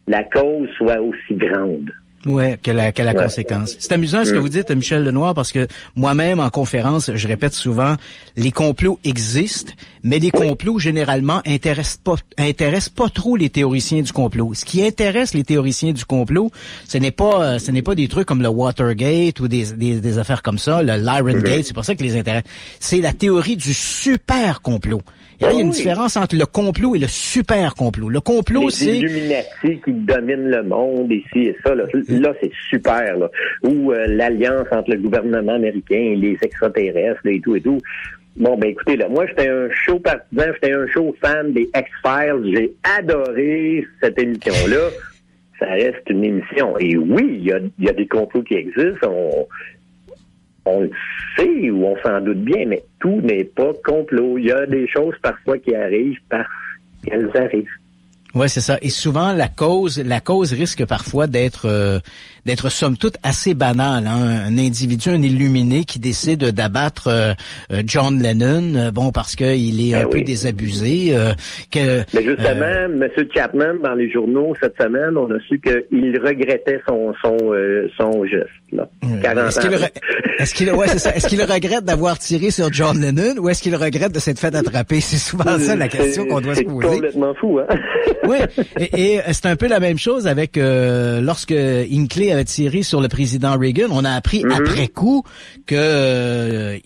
la cause soit aussi grande. Ouais, que la conséquence. C'est amusant ce que vous dites, Michel Lenoir, parce que moi-même, en conférence, je répète souvent, les complots existent, mais les complots, généralement, intéressent pas trop les théoriciens du complot. Ce qui intéresse les théoriciens du complot, ce n'est pas des trucs comme le Watergate ou des affaires comme ça, le Lyrengate, c'est pas ça qui les intéresse. C'est la théorie du super complot. Il y a une différence entre le complot et le super complot. Le complot, c'est... Les Illuminati qui dominent le monde, ici et ça, là c'est super, là. Ou l'alliance entre le gouvernement américain et les extraterrestres, là, et tout. Bon, ben écoutez, là, moi, j'étais un show partisan, j'étais un show fan des X-Files. J'ai adoré cette émission-là. Ça reste une émission. Et oui, il y a des complots qui existent. On le sait ou on s'en doute bien, mais tout n'est pas complot. Il y a des choses parfois qui arrivent parce qu'elles arrivent. Ouais, c'est ça. Et souvent, la cause risque parfois d'être somme toute assez banale. Hein? Un individu, un illuminé qui décide d'abattre John Lennon, parce que il est un peu désabusé. Mais justement, M. Chapman, dans les journaux cette semaine, on a su qu'il regrettait son geste. Là. 40 Est-ce qu'il regrette d'avoir tiré sur John Lennon ou est-ce qu'il regrette de s'être fait attraper? C'est souvent ça la question qu'on doit se poser. C'est complètement fou, hein? Oui, et c'est un peu la même chose avec lorsque Hinckley avait tiré sur le président Reagan. On a appris après coup que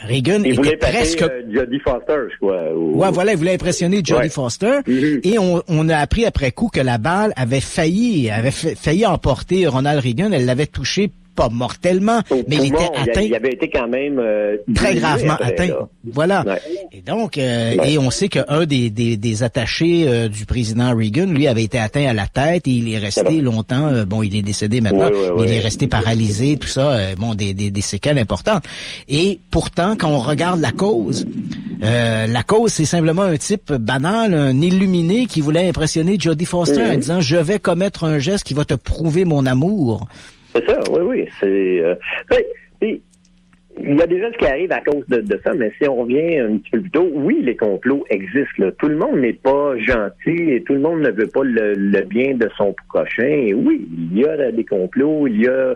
Reagan était presque... Jodie Foster, je crois. Ouais, voilà, il voulait impressionner Jodie Foster. Et on a appris après coup que la balle avait failli emporter Ronald Reagan. Elle l'avait touché pas mortellement, mais il était atteint. Il avait été quand même très gravement atteint. Là. Voilà. Ouais. Et donc, et on sait qu'un des attachés du président Reagan, lui, avait été atteint à la tête et il est resté longtemps. Il est décédé maintenant. Il est resté paralysé, tout ça. Des séquelles importantes. Et pourtant, quand on regarde la cause, c'est simplement un type banal, un illuminé qui voulait impressionner Jodie Foster en disant « Je vais commettre un geste qui va te prouver mon amour ». C'est ça, oui. Il y a des gens qui arrivent à cause de ça, mais si on revient un petit peu plus tôt, oui, les complots existent. Là. Tout le monde n'est pas gentil et tout le monde ne veut pas le bien de son prochain. Et oui, il y a des complots, il y a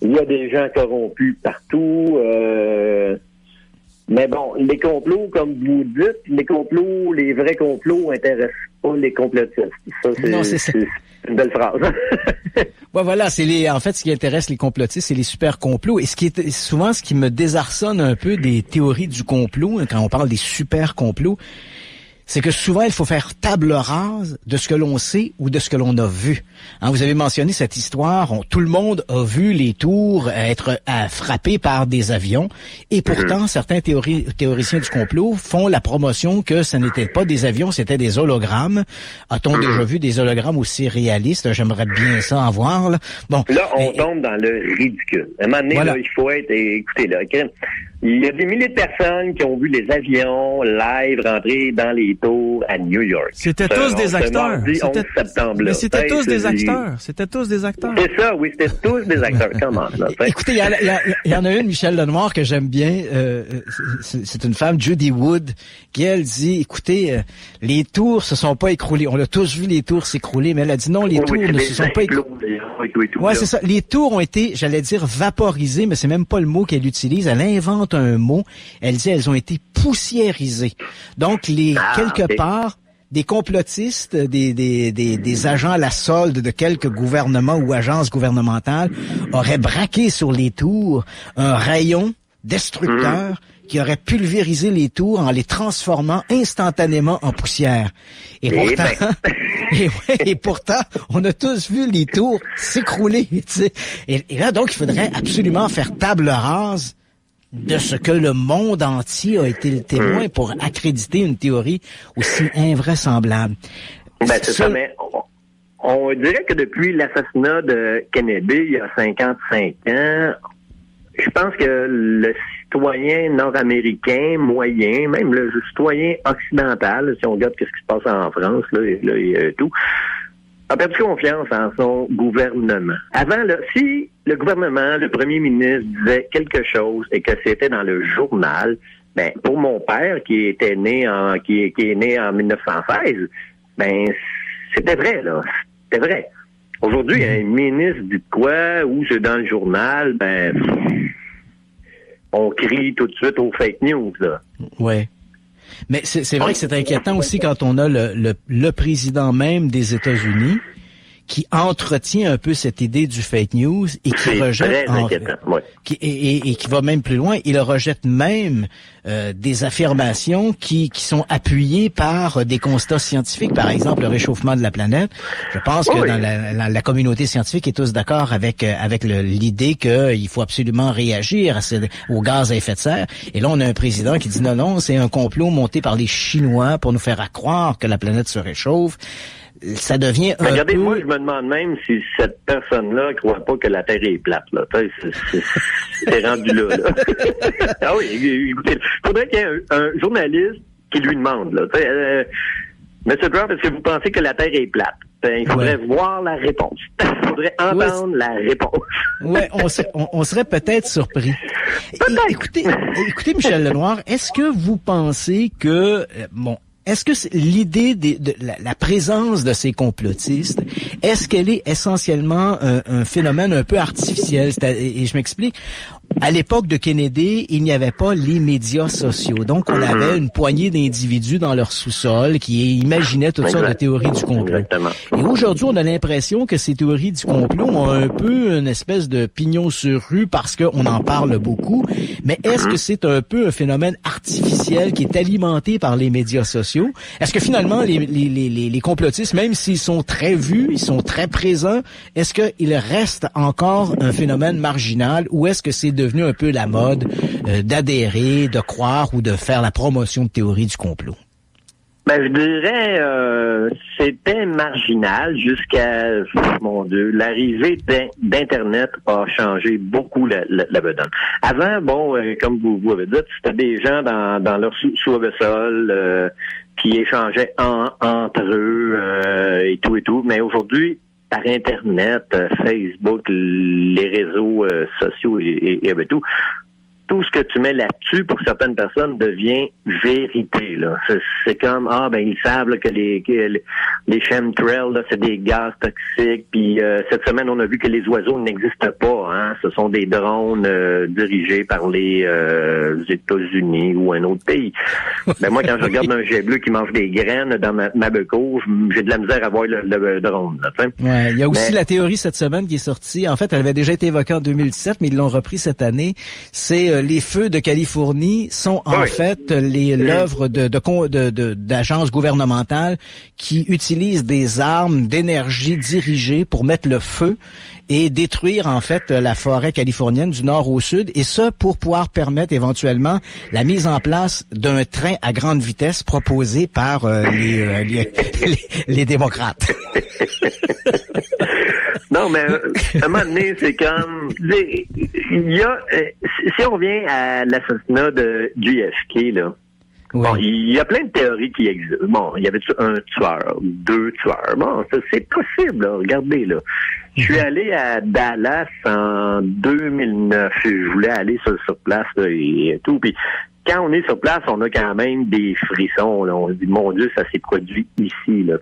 des gens corrompus partout. Mais bon, les complots, comme vous dites, les vrais complots intéressent pas les complotistes. Ça, c'est une belle phrase. Ouais, voilà, en fait, ce qui intéresse les complotistes, c'est les super complots. Et ce qui me désarçonne un peu des théories du complot, quand on parle des super complots, c'est que souvent, il faut faire table rase de ce que l'on sait ou de ce que l'on a vu. Hein, vous avez mentionné cette histoire, tout le monde a vu les tours être frappées par des avions, et pourtant, certains théoriciens du complot font la promotion que ce n'était pas des avions, c'était des hologrammes. A-t-on déjà vu des hologrammes aussi réalistes? J'aimerais bien ça en voir. Là, on tombe dans le ridicule. À un moment donné, là, il faut être... Écoutez, là, il y a des milliers de personnes qui ont vu les avions live rentrer dans les tours à New York. C'était tous des acteurs. Septembre, mais c'était tous des acteurs. C'était tous des acteurs. C'est ça, oui, c'était tous des acteurs. Comment là? Écoutez, il y en a une, Michel Lenoir, que j'aime bien. C'est une femme, Judy Wood, qui elle dit, écoutez, les tours se sont pas écroulées. On a tous vu les tours s'écrouler, mais elle a dit non, les tours ne se sont pas écroulées. Ouais, c'est ça. Les tours ont été, j'allais dire, vaporisées, mais c'est même pas le mot qu'elle utilise. Elle invente un mot. Elle dit elles ont été poussiérisées. Donc, quelque part, des complotistes, des agents à la solde de quelques gouvernements ou agences gouvernementales auraient braqué sur les tours un rayon destructeur qui aurait pulvérisé les tours en les transformant instantanément en poussière. Et pourtant, on a tous vu les tours s'écrouler. Et là, donc, il faudrait absolument faire table rase de ce que le monde entier a été le témoin pour accréditer une théorie aussi invraisemblable. C'est ça, mais On dirait que depuis l'assassinat de Kennedy, il y a 55 ans, je pense que le citoyen nord-américain moyen, même le citoyen occidental, si on regarde ce qui se passe en France, là et tout, a perdu confiance en son gouvernement. Avant, là, si le gouvernement, le premier ministre disait quelque chose et que c'était dans le journal, ben pour mon père qui était né qui est né en 1916, ben c'était vrai là, c'était vrai. Aujourd'hui, un ministre dit quoi ou c'est dans le journal, ben on crie tout de suite aux fake news là. Ouais. Mais c'est vrai que c'est inquiétant aussi quand on a le président même des États-Unis qui entretient un peu cette idée du fake news et qui rejette et qui va même plus loin, il rejette même des affirmations qui sont appuyées par des constats scientifiques, par exemple le réchauffement de la planète. Je pense que dans la communauté scientifique est tous d'accord avec l'idée qu'il faut absolument réagir aux gaz à effet de serre. Et là on a un président qui dit non, c'est un complot monté par les Chinois pour nous faire croire que la planète se réchauffe. Ça devient un regardez, peu... moi, je me demande même si cette personne-là croit pas que la Terre est plate, là. C'est rendu là. Ah oui, écoutez, il faudrait qu'il y ait un journaliste qui lui demande, là. Monsieur Trump, est-ce que vous pensez que la Terre est plate? Il faudrait voir la réponse. Il faudrait entendre la réponse. Ouais, on serait peut-être surpris. Écoutez, Michel Lenoir, est-ce que vous pensez que, est-ce que l'idée de la présence de ces complotistes, est-ce qu'elle est essentiellement un phénomène un peu artificiel? Et je m'explique. À l'époque de Kennedy, il n'y avait pas les médias sociaux. Donc, on avait une poignée d'individus dans leur sous-sol qui imaginaient toutes sortes de théories du complot. Exactement. Et aujourd'hui, on a l'impression que ces théories du complot ont un peu une espèce de pignon sur rue parce qu'on en parle beaucoup. Mais est-ce que c'est un peu un phénomène artificiel qui est alimenté par les médias sociaux? Est-ce que finalement, les complotistes, même s'ils sont très vus, ils sont très présents, est-ce qu'il reste encore un phénomène marginal ou est-ce que c'est devenu un peu la mode d'adhérer, de croire ou de faire la promotion de théories du complot? Ben, je dirais c'était marginal jusqu'à, mon Dieu, l'arrivée d'Internet a changé beaucoup la donne. Avant, comme vous avez dit, c'était des gens dans leur sous-sol qui échangeaient entre eux et tout, mais aujourd'hui, par Internet, Facebook, les réseaux sociaux et tout ce que tu mets là-dessus, pour certaines personnes, devient vérité. Là. C'est comme, ils savent là, que les chemtrails, là, c'est des gaz toxiques. Puis cette semaine, on a vu que les oiseaux n'existent pas. Hein. Ce sont des drones dirigés par les États-Unis ou un autre pays. Ben moi, quand je regarde un jet bleu qui mange des graines dans ma beco, j'ai de la misère à voir le drone. Là, ouais, il y a aussi la théorie cette semaine qui est sortie. En fait, elle avait déjà été évoquée en 2017, mais ils l'ont repris cette année. C'est les feux de Californie sont en fait l'œuvre d'agences gouvernementales qui utilisent des armes d'énergie dirigées pour mettre le feu et détruire en fait la forêt californienne du nord au sud, et ça pour pouvoir permettre éventuellement la mise en place d'un train à grande vitesse proposé par les démocrates. Non, mais à un moment donné, c'est comme... Il y a... si on revient à l'assassinat de JFK, là, bon, il y a plein de théories qui existent. Bon, il y avait un tueur, 2 tueurs. Bon, ça, c'est possible, là. Regardez, là. Je suis allé à Dallas en 2009. Je voulais aller sur place là, et tout. Puis quand on est sur place, on a quand même des frissons. Là. On se dit, mon Dieu, ça s'est produit ici. Là,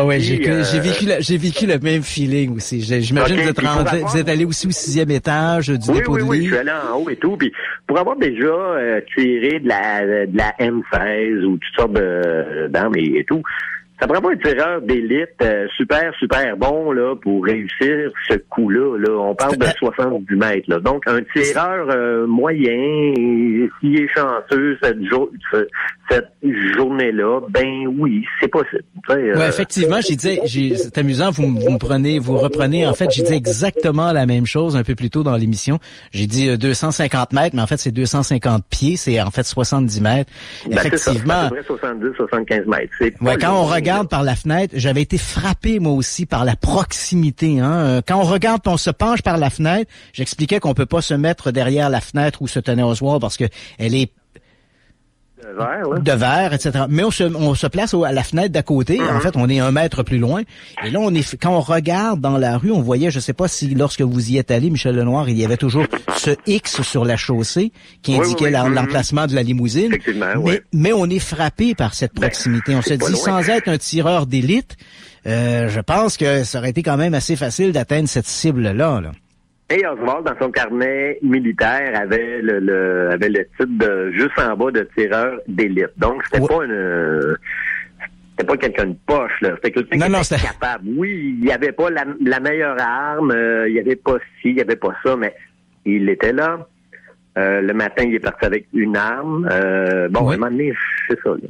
ouais, j'ai vécu le même feeling aussi. J'imagine que vous êtes allé aussi au 6e étage du dépôt de lit. Oui, je suis allé en haut et tout. Puis pour avoir déjà tiré de la M16 ou toutes sortes d'armes et tout, ça prend pas un tireur d'élite super bon là pour réussir ce coup-là. Là. On parle de 70 mètres. Là. Donc, un tireur moyen, s'il est chanceux cette journée-là, ben oui, c'est possible. Ouais, effectivement, c'est amusant, vous reprenez, en fait, j'ai dit exactement la même chose un peu plus tôt dans l'émission. J'ai dit 250 mètres, mais en fait, c'est 250 pieds, c'est en fait 70 mètres. Ben, effectivement. C'est ça, à peu près 70-75 mètres. Ouais, quand on regarde regarde par la fenêtre, j'avais été frappé moi aussi par la proximité. Hein. Quand on regarde, on se penche par la fenêtre, j'expliquais qu'on peut pas se mettre derrière la fenêtre où se tenait Oswald parce que elle est de verre, etc. Mais on se place à la fenêtre d'à côté. En fait, on est 1 mètre plus loin. Et là, quand on regarde dans la rue, on voyait, je sais pas si lorsque vous y êtes allé, Michel Lenoir, il y avait toujours ce X sur la chaussée qui indiquait l'emplacement de la limousine. Mais on est frappé par cette proximité. On se dit, sans être un tireur d'élite, je pense que ça aurait été quand même assez facile d'atteindre cette cible-là. Là. Et Oswald, dans son carnet militaire, avait le titre de juste en bas de tireur d'élite. Donc, c'était pas quelqu'un de poche, là. C'était quelqu'un qui était capable. Oui, il n'y avait pas la meilleure arme, il n'y avait pas ci, il n'y avait pas ça, mais il était là. Le matin, il est parti avec une arme. À un moment donné, c'est ça. Là.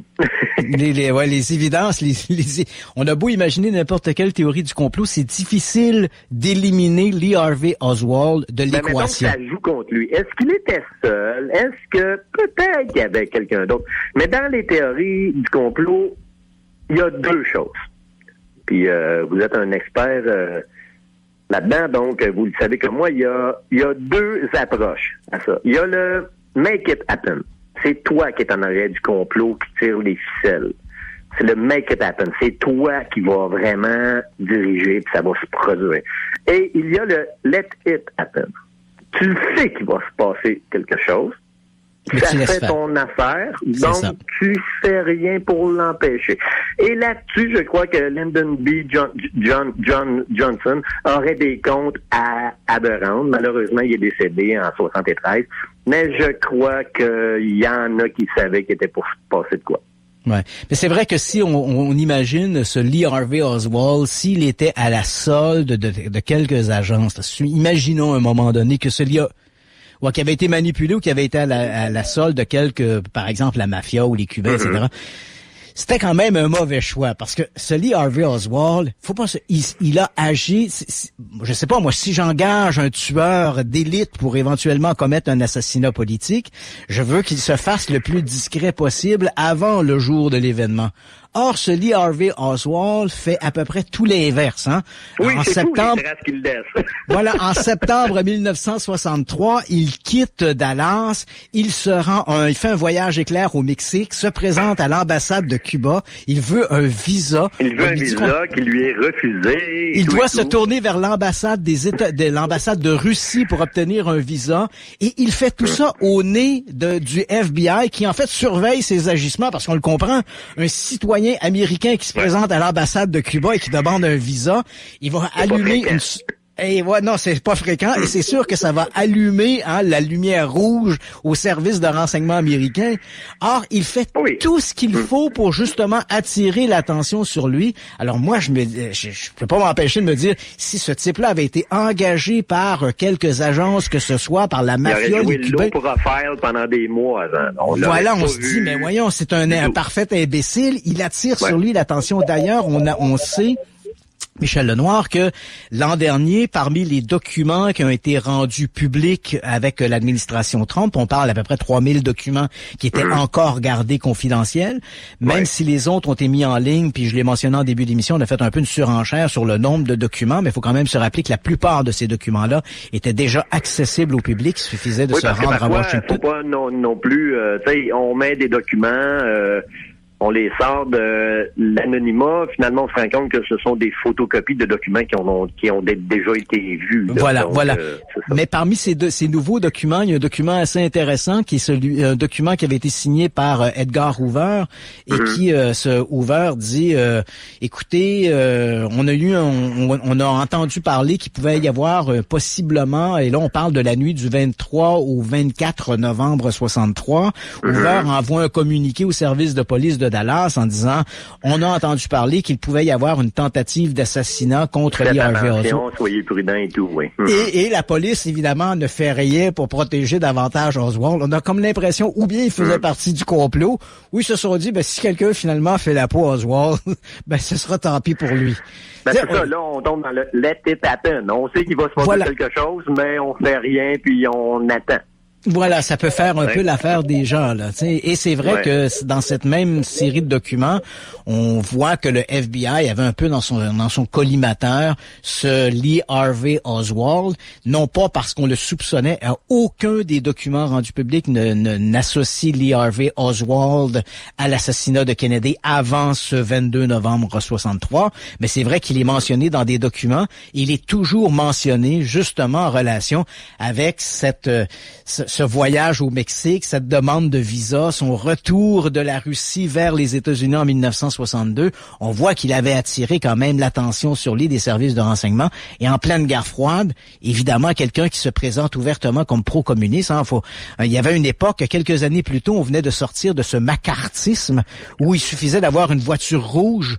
les évidences, on a beau imaginer n'importe quelle théorie du complot, c'est difficile d'éliminer Lee Harvey Oswald de l'équation. Ça joue contre lui. Est-ce qu'il était seul? Est-ce que peut-être qu'il y avait quelqu'un d'autre? Mais dans les théories du complot, il y a 2 choses. Puis vous êtes un expert là-dedans, donc vous le savez comme moi, il y a 2 approches à ça. Il y a le make it happen. C'est toi qui es en arrière du complot qui tire les ficelles. C'est le make it happen. C'est toi qui vas vraiment diriger puis ça va se produire. Et il y a le let it happen. Tu le sais qu'il va se passer quelque chose. Mais ça fait ton affaire, donc tu fais rien pour l'empêcher. Et là-dessus, je crois que Lyndon B. Johnson aurait des comptes à aberrants. Malheureusement, il est décédé en 73. Mais je crois qu'il y en a qui savaient qu'il était pour se passer de quoi. Ouais. Mais c'est vrai que si on imagine ce Lee Harvey Oswald, s'il était à la solde de quelques agences, imaginons à un moment donné que ce qui avait été manipulé ou qui avait été à la solde de quelques, par exemple, la mafia ou les Cubains, etc. C'était quand même un mauvais choix parce que ce Lee Harvey Oswald, il a agi, je sais pas moi, si j'engage un tueur d'élite pour éventuellement commettre un assassinat politique, je veux qu'il se fasse le plus discret possible avant le jour de l'événement. Or, ce Lee Harvey Oswald fait à peu près tout l'inverse. Hein? Oui, en septembre, qu'il laisse. Voilà, en septembre 1963, il quitte Dallas, il fait un voyage éclair au Mexique, se présente à l'ambassade de Cuba, il veut un visa. Il veut un visa qui lui est refusé. Il doit se tourner vers l'ambassade l'ambassade de Russie pour obtenir un visa, et il fait tout ça au nez du FBI qui en fait surveille ses agissements parce qu'on le comprend, un citoyen américain qui se présente à l'ambassade de Cuba et qui demande un visa, il va allumer une... Et non, c'est pas fréquent et c'est sûr que ça va allumer la lumière rouge au service de renseignement américain. Or, il fait tout ce qu'il faut pour justement attirer l'attention sur lui. Alors moi, je peux pas m'empêcher de me dire si ce type-là avait été engagé par quelques agences que ce soit, par la mafia, les Cubains. Low profile pendant des mois avant. On se dit, mais voyons, c'est un parfait imbécile. Il attire sur lui l'attention. D'ailleurs, on sait, Michel Lenoir, que l'an dernier, parmi les documents qui ont été rendus publics avec l'administration Trump, on parle à peu près 3000 documents qui étaient encore gardés confidentiels, même si les autres ont été mis en ligne, puis je l'ai mentionné en début d'émission, on a fait un peu une surenchère sur le nombre de documents, mais il faut quand même se rappeler que la plupart de ces documents-là étaient déjà accessibles au public, il suffisait de se rendre à Washington. Faut pas non plus, on met des documents... on les sort de l'anonymat. Finalement, on se rend compte que ce sont des photocopies de documents qui ont déjà été vus. Voilà. Mais parmi ces nouveaux documents, il y a un document assez intéressant qui est un document qui avait été signé par Edgar Hoover et qui, ce Hoover dit, écoutez, on a entendu parler qu'il pouvait y avoir possiblement, et là on parle de la nuit du 23 au 24 novembre 63, Hoover envoie un communiqué au service de police de Dallas en disant on a entendu parler qu'il pouvait y avoir une tentative d'assassinat contre Lee Harvey Oswald. Soyez prudents et tout, oui. Et la police, évidemment, ne fait rien pour protéger davantage Oswald. On a comme l'impression, ou bien il faisait partie du complot, ou ils se sont dit, si quelqu'un finalement fait la peau à Oswald, ce sera tant pis pour lui. C'est ça, là, on tombe dans le let it happen. On sait qu'il va se passer quelque chose, mais on fait rien, puis on attend. Voilà, ça peut faire un peu l'affaire des gens, là. T'sais. Et c'est vrai que dans cette même série de documents, on voit que le FBI avait un peu dans son collimateur ce Lee Harvey Oswald, non pas parce qu'on le soupçonnait, aucun des documents rendus publics n'associe Lee Harvey Oswald à l'assassinat de Kennedy avant ce 22 novembre 63, mais c'est vrai qu'il est mentionné dans des documents. Il est toujours mentionné justement en relation avec ce voyage au Mexique, cette demande de visa, son retour de la Russie vers les États-Unis en 1962. On voit qu'il avait attiré quand même l'attention sur lui des services de renseignement. Et en pleine guerre froide, évidemment, quelqu'un qui se présente ouvertement comme pro-communiste. Il y avait une époque, quelques années plus tôt, on venait de sortir de ce macartisme où il suffisait d'avoir une voiture rouge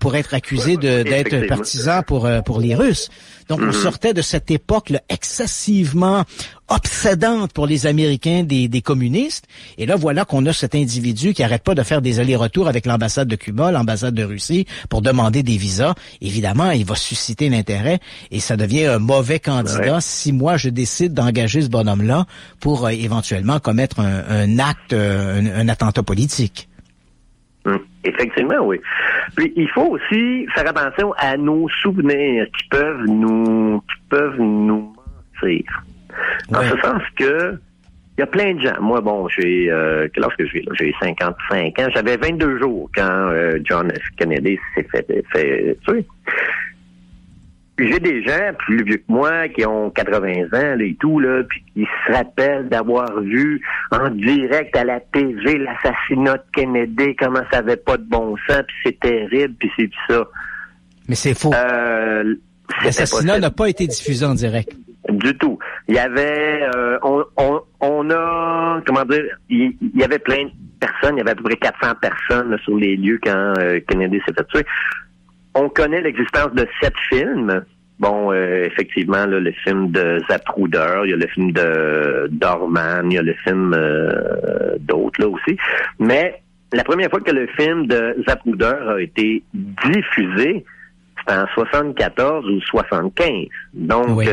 pour être accusé d'être partisan pour les Russes. Donc, on sortait de cette époque là, excessivement obsédante pour les Américains des communistes. Et là, voilà qu'on a cet individu qui arrête pas de faire des allers-retours avec l'ambassade de Cuba, l'ambassade de Russie, pour demander des visas. Évidemment, il va susciter l'intérêt et ça devient un mauvais candidat si moi, je décide d'engager ce bonhomme-là pour éventuellement commettre un acte, un attentat politique. Effectivement, oui. Puis il faut aussi faire attention à nos souvenirs qui peuvent nous mentir. Dans ce sens que il y a plein de gens. Moi, bon, j'ai quel âge que j'ai là? J'ai 55 ans. J'avais 22 jours quand John F. Kennedy s'est fait tuer. J'ai des gens plus vieux que moi qui ont 80 ans là, et tout, là, puis qui se rappellent d'avoir vu en direct à la TV l'assassinat de Kennedy, comment ça avait pas de bon sens, puis c'est terrible, puis c'est ça. Mais c'est faux. L'assassinat n'a pas été diffusé en direct. Du tout. Il y avait, on a, comment dire, il y avait plein de personnes, il y avait à peu près 400 personnes là, sur les lieux quand Kennedy s'est fait tuer. On connaît l'existence de 7 films. Bon, effectivement, là, le film de Zapruder, il y a le film de Dorman, il y a le film d'autres là aussi. Mais la première fois que le film de Zapruder a été diffusé, c'était en 74 ou 75. Donc,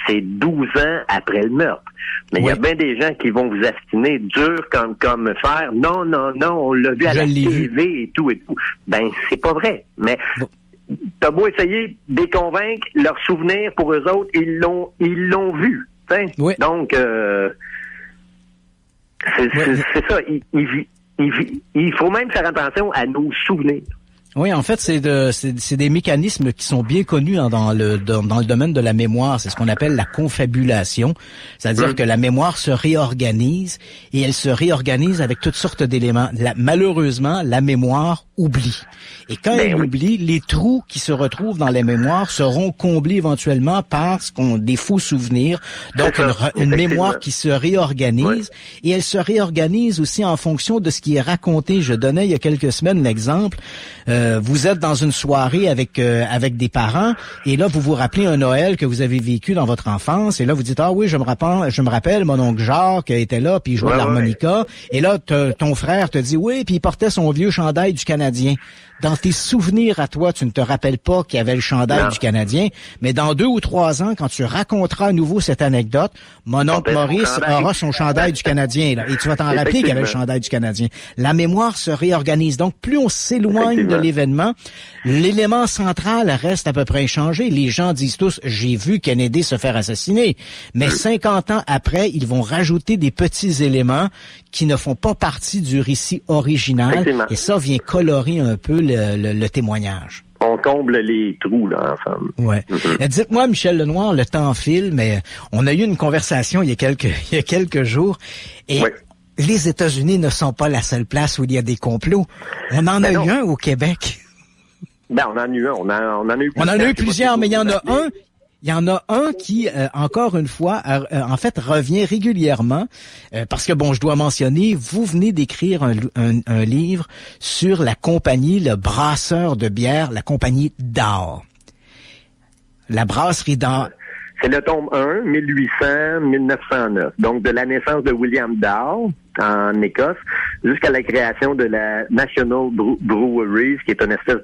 c'est 12 ans après le meurtre. Mais il y a bien des gens qui vont vous astiner dur comme fer. Non, on l'a vu à la TV et tout. Ben, c'est pas vrai. Mais t'as beau essayer de les convaincre, leurs souvenirs, pour eux autres, ils l'ont vu. Oui. Donc, c'est ça. Il faut même faire attention à nos souvenirs. Oui, en fait, c'est des mécanismes qui sont bien connus dans le domaine de la mémoire. C'est ce qu'on appelle la confabulation. C'est-à-dire que la mémoire se réorganise et elle se réorganise avec toutes sortes d'éléments. Malheureusement, la mémoire oublie. Et quand elle oublie, les trous qui se retrouvent dans la mémoire seront comblés éventuellement par des faux souvenirs. Donc, une mémoire qui se réorganise. Et elle se réorganise aussi en fonction de ce qui est raconté. Je donnais il y a quelques semaines l'exemple. Vous êtes dans une soirée avec des parents et là vous vous rappelez un Noël que vous avez vécu dans votre enfance et là vous dites oui je me rappelle mon oncle Jacques était là puis il jouait de l'harmonica et là ton frère te dit oui puis il portait son vieux chandail du Canadien. Dans tes souvenirs à toi, tu ne te rappelles pas qu'il y avait le chandail du Canadien, mais dans 2 ou 3 ans, quand tu raconteras à nouveau cette anecdote, mon oncle Maurice aura son chandail du Canadien, là, et tu vas t'en rappeler qu'il y avait le chandail du Canadien. La mémoire se réorganise. Donc, plus on s'éloigne de l'événement, l'élément central reste à peu près inchangé. Les gens disent tous, j'ai vu Kennedy se faire assassiner. Mais 50 ans après, ils vont rajouter des petits éléments qui ne font pas partie du récit original. Et ça vient colorer un peu le témoignage. On comble les trous, là, ensemble. Ouais. Dites-moi, Michel Lenoir, le temps file, mais on a eu une conversation il y a quelques jours. Et les États-Unis ne sont pas la seule place où il y a des complots. On en a eu un au Québec. Ben, on en a eu un. On en a eu plusieurs. On en a eu plusieurs, mais il y en a un. Il y en a un qui, encore une fois, en fait, revient régulièrement, parce que, bon, je dois mentionner, vous venez d'écrire un livre sur la compagnie, le brasseur de bière, la compagnie Dahl. La brasserie Dahl. C'est le tome 1, 1800-1909. Donc, de la naissance de William Dahl en Écosse jusqu'à la création de la National Breweries, qui est une espèce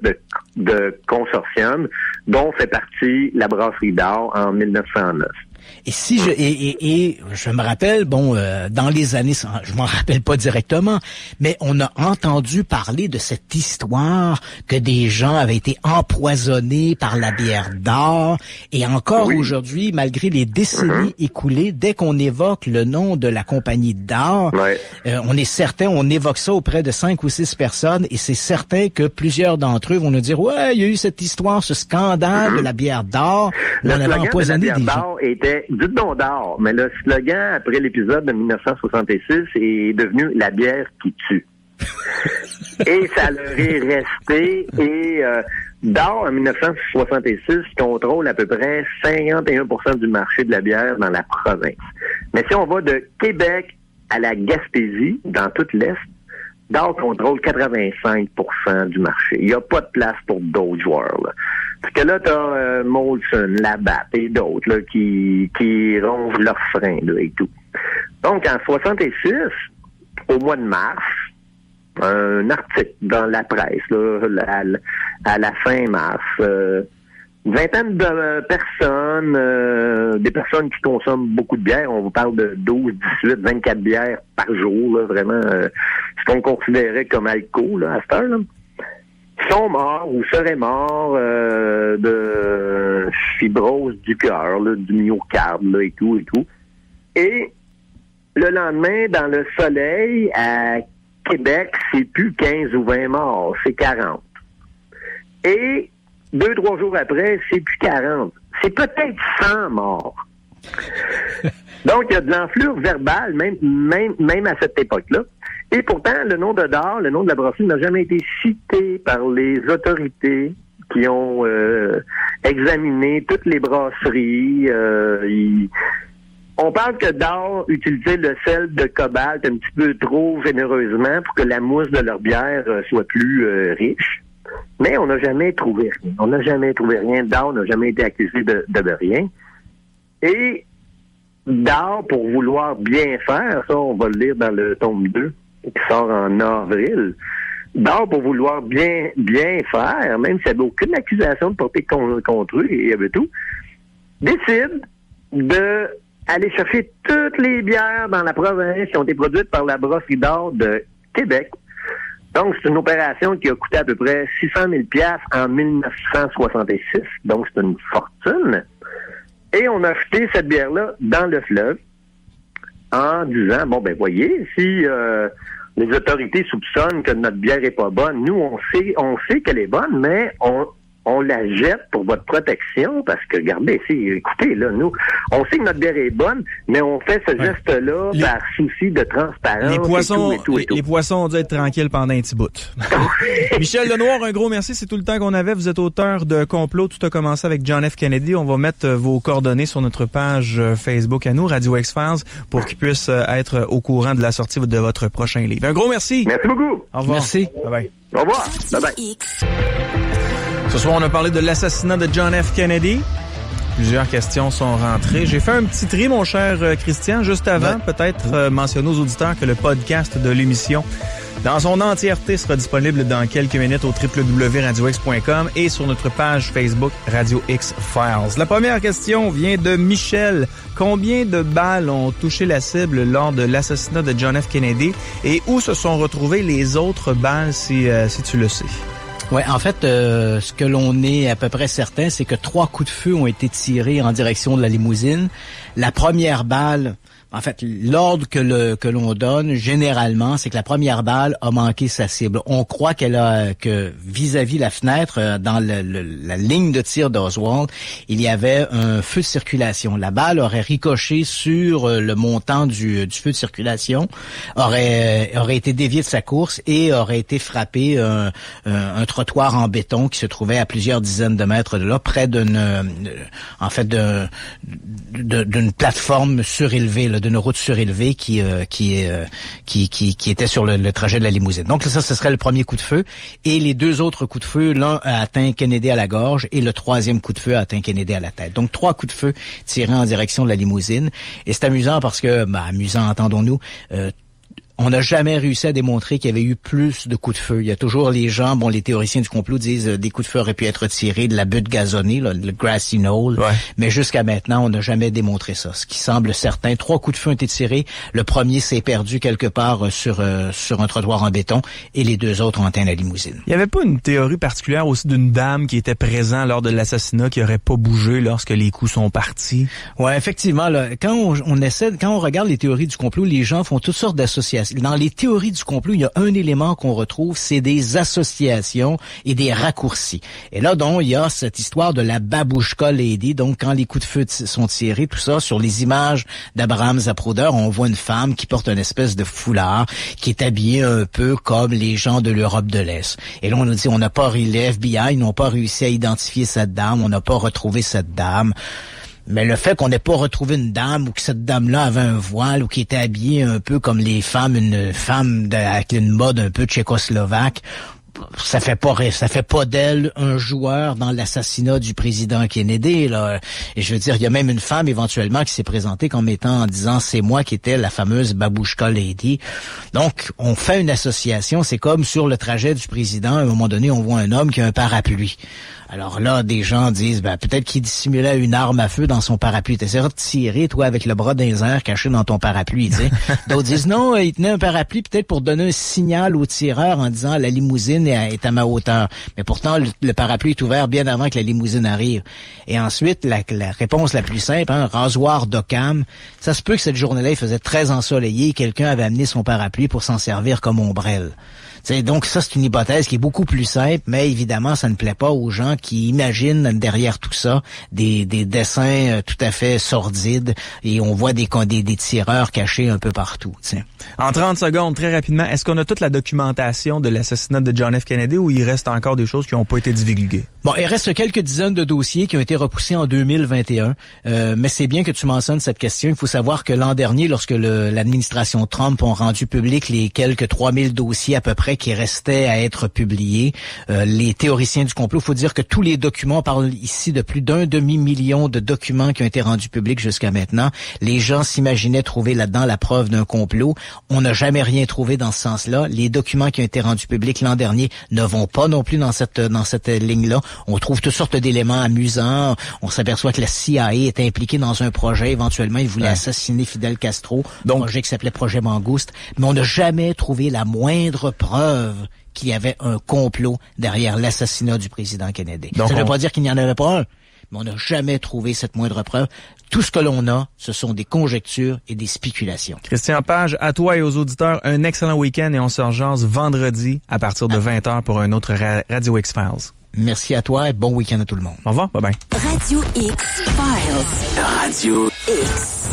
de consortium dont fait partie la brasserie Dahl en 1909. Et si je me rappelle, dans les années, je m'en rappelle pas directement, mais on a entendu parler de cette histoire que des gens avaient été empoisonnés par la bière d'or. Et encore aujourd'hui, malgré les décennies écoulées, dès qu'on évoque le nom de la compagnie d'or, on est certain, on évoque ça auprès de 5 ou 6 personnes, et c'est certain que plusieurs d'entre eux vont nous dire, ouais, il y a eu cette histoire, ce scandale de la bière d'or. On avait empoisonné des gens. Était dites donc d'or, mais le slogan après l'épisode de 1966 est devenu la bière qui tue. Et ça leur est resté, et d'or en 1966 contrôle à peu près 51% du marché de la bière dans la province. Mais si on va de Québec à la Gaspésie, dans toute l'Est, d'or contrôle 85% du marché. Il n'y a pas de place pour d'autres joueurs, là. Parce que là, t'as Molson, Labatt et d'autres là, qui rongent leurs freins là, et tout. Donc, en 66, au mois de mars, un article dans la presse, là, à la fin mars, une vingtaine de personnes, des personnes qui consomment beaucoup de bière, on vous parle de 12, 18, 24 bières par jour, là, vraiment, ce qu'on considérait comme alcool là, à cette heure, là, sont morts ou seraient morts de fibrose du cœur, là, du myocarde là, et tout. Et le lendemain, dans le soleil, à Québec, c'est plus 15 ou 20 morts, c'est 40. Et 2-3 jours après, c'est plus 40. C'est peut-être 100 morts. Donc, il y a de l'enflure verbale, même à cette époque-là. Et pourtant, le nom de d'or, le nom de la brasserie n'a jamais été cité par les autorités qui ont examiné toutes les brasseries. On parle que d'or utilisait le sel de cobalt un petit peu trop généreusement pour que la mousse de leur bière soit plus riche. Mais on n'a jamais trouvé rien. On n'a jamais trouvé rien. D'or n'a jamais été accusé de rien. Et d'or, pour vouloir bien faire, ça, on va le lire dans le tome 2, qui sort en avril. D'or, pour vouloir bien faire, même s'il n'y avait aucune accusation de porter contre eux, et il y avait tout, décide de aller chercher toutes les bières dans la province qui ont été produites par la brasserie d'or de Québec. Donc, c'est une opération qui a coûté à peu près 600 000 $ en 1966. Donc, c'est une fortune. Et on a jeté cette bière-là dans le fleuve en disant, voyez, si les autorités soupçonnent que notre bière est pas bonne, nous, on sait qu'elle est bonne, mais on la jette pour votre protection parce que, regardez, écoutez, là, nous, on sait que notre bière est bonne, mais on fait ce geste-là par souci de transparence. Les poissons ont dû être tranquilles pendant un petit bout. Michel Lenoir, un gros merci, c'est tout le temps qu'on avait. Vous êtes auteur de Complot, tout a commencé avec John F. Kennedy. On va mettre vos coordonnées sur notre page Facebook à nous, Radio X-Files, pour qu'ils puissent être au courant de la sortie de votre prochain livre. Un gros merci. Merci beaucoup. Au revoir. Merci. Bye-bye. Au revoir. Bye-bye. Ce soir, on a parlé de l'assassinat de John F. Kennedy. Plusieurs questions sont rentrées. J'ai fait un petit tri, mon cher Christian, juste avant. Peut-être mentionner aux auditeurs que le podcast de l'émission, dans son entièreté, sera disponible dans quelques minutes au www.radiox.com et sur notre page Facebook Radio X Files. La première question vient de Michel. Combien de balles ont touché la cible lors de l'assassinat de John F. Kennedy et où se sont retrouvées les autres balles, si tu le sais? Ouais, en fait, ce que l'on est à peu près certain, c'est que 3 coups de feu ont été tirés en direction de la limousine. La première balle, en fait, l'ordre que l'on donne, généralement, c'est que la première balle a manqué sa cible. On croit que vis-à-vis la fenêtre, dans la ligne de tir d'Oswald, il y avait un feu de circulation. La balle aurait ricoché sur le montant du feu de circulation, aurait été déviée de sa course et aurait été frappé un trottoir en béton qui se trouvait à plusieurs dizaines de mètres de là, près d'une plateforme surélevée, là, d'une route surélevée qui était sur le trajet de la limousine. Donc ça, ce serait le premier coup de feu. Et les 2 autres coups de feu, l'un a atteint Kennedy à la gorge et le 3e coup de feu a atteint Kennedy à la tête. Donc 3 coups de feu tirés en direction de la limousine. Et c'est amusant parce que, amusant, entendons-nous, On n'a jamais réussi à démontrer qu'il y avait eu plus de coups de feu. Il y a toujours les gens, les théoriciens du complot disent des coups de feu auraient pu être tirés de la butte gazonnée, là, le grassy knoll. Ouais. Mais jusqu'à maintenant, on n'a jamais démontré ça. Ce qui semble certain, 3 coups de feu ont été tirés. Le premier s'est perdu quelque part sur un trottoir en béton et les 2 autres ont atteint la limousine. Il n'y avait pas une théorie particulière aussi d'une dame qui était présente lors de l'assassinat qui aurait pas bougé lorsque les coups sont partis? Ouais, effectivement, là, quand on regarde les théories du complot, les gens font toutes sortes d'associations. Dans les théories du complot, il y a un élément qu'on retrouve, c'est des associations et des raccourcis. Et là, donc, il y a cette histoire de la Babouchka Lady. Donc, quand les coups de feu sont tirés, tout ça, sur les images d'Abraham Zapruder, on voit une femme qui porte une espèce de foulard, qui est habillée un peu comme les gens de l'Europe de l'Est. Et là, on nous dit, les FBI n'ont pas réussi à identifier cette dame, on n'a pas retrouvé cette dame. Mais le fait qu'on n'ait pas retrouvé une dame ou que cette dame-là avait un voile ou qui était habillée un peu comme les femmes, une femme avec une mode un peu tchécoslovaque, ça fait pas d'elle un joueur dans l'assassinat du président Kennedy, là. Et je veux dire, il y a même une femme éventuellement qui s'est présentée comme étant en disant c'est moi qui étais la fameuse Babouchka Lady. Donc, on fait une association, c'est comme sur le trajet du président, à un moment donné, on voit un homme qui a un parapluie. Alors là, des gens disent, peut-être qu'il dissimulait une arme à feu dans son parapluie. T'essaieras de tirer, toi, avec le bras dans les airs caché dans ton parapluie, tu sais. D'autres disent, non, il tenait un parapluie peut-être pour donner un signal au tireur en disant, la limousine est à ma hauteur. Mais pourtant, le parapluie est ouvert bien avant que la limousine arrive. Et ensuite, la réponse la plus simple, rasoir d'Occam. Ça se peut que cette journée-là, il faisait très ensoleillé et quelqu'un avait amené son parapluie pour s'en servir comme ombrelle. T'sais, donc ça, c'est une hypothèse qui est beaucoup plus simple, mais évidemment, ça ne plaît pas aux gens qui imaginent derrière tout ça des dessins tout à fait sordides et on voit des tireurs cachés un peu partout. T'sais. En 30 secondes, très rapidement, est-ce qu'on a toute la documentation de l'assassinat de John F. Kennedy ou il reste encore des choses qui n'ont pas été divulguées? Bon, il reste quelques dizaines de dossiers qui ont été repoussés en 2021, mais c'est bien que tu mentionnes cette question. Il faut savoir que l'an dernier, lorsque l'administration Trump a rendu public les quelques 3000 dossiers à peu près qui restaient à être publiés, les théoriciens du complot, il faut dire que tous les documents, on parle ici de plus d'1 demi-million de documents qui ont été rendus publics jusqu'à maintenant. Les gens s'imaginaient trouver là-dedans la preuve d'un complot. On n'a jamais rien trouvé dans ce sens-là. Les documents qui ont été rendus publics l'an dernier ne vont pas non plus dans cette ligne-là. On trouve toutes sortes d'éléments amusants. On s'aperçoit que la CIA est impliquée dans un projet. Éventuellement, ils voulaient assassiner Fidel Castro. Un projet qui s'appelait Projet Mangouste. Mais on n'a jamais trouvé la moindre preuve qu'il y avait un complot derrière l'assassinat du président Kennedy. Donc, ça ne veut pas dire qu'il n'y en avait pas un, mais on n'a jamais trouvé cette moindre preuve. Tout ce que l'on a, ce sont des conjectures et des spéculations. Christian Page, à toi et aux auditeurs, un excellent week-end et on se rejase vendredi à partir de 20h pour un autre Radio X-Files. Merci à toi et bon week-end à tout le monde. Au revoir, bye bye. Radio X-Files. Radio X.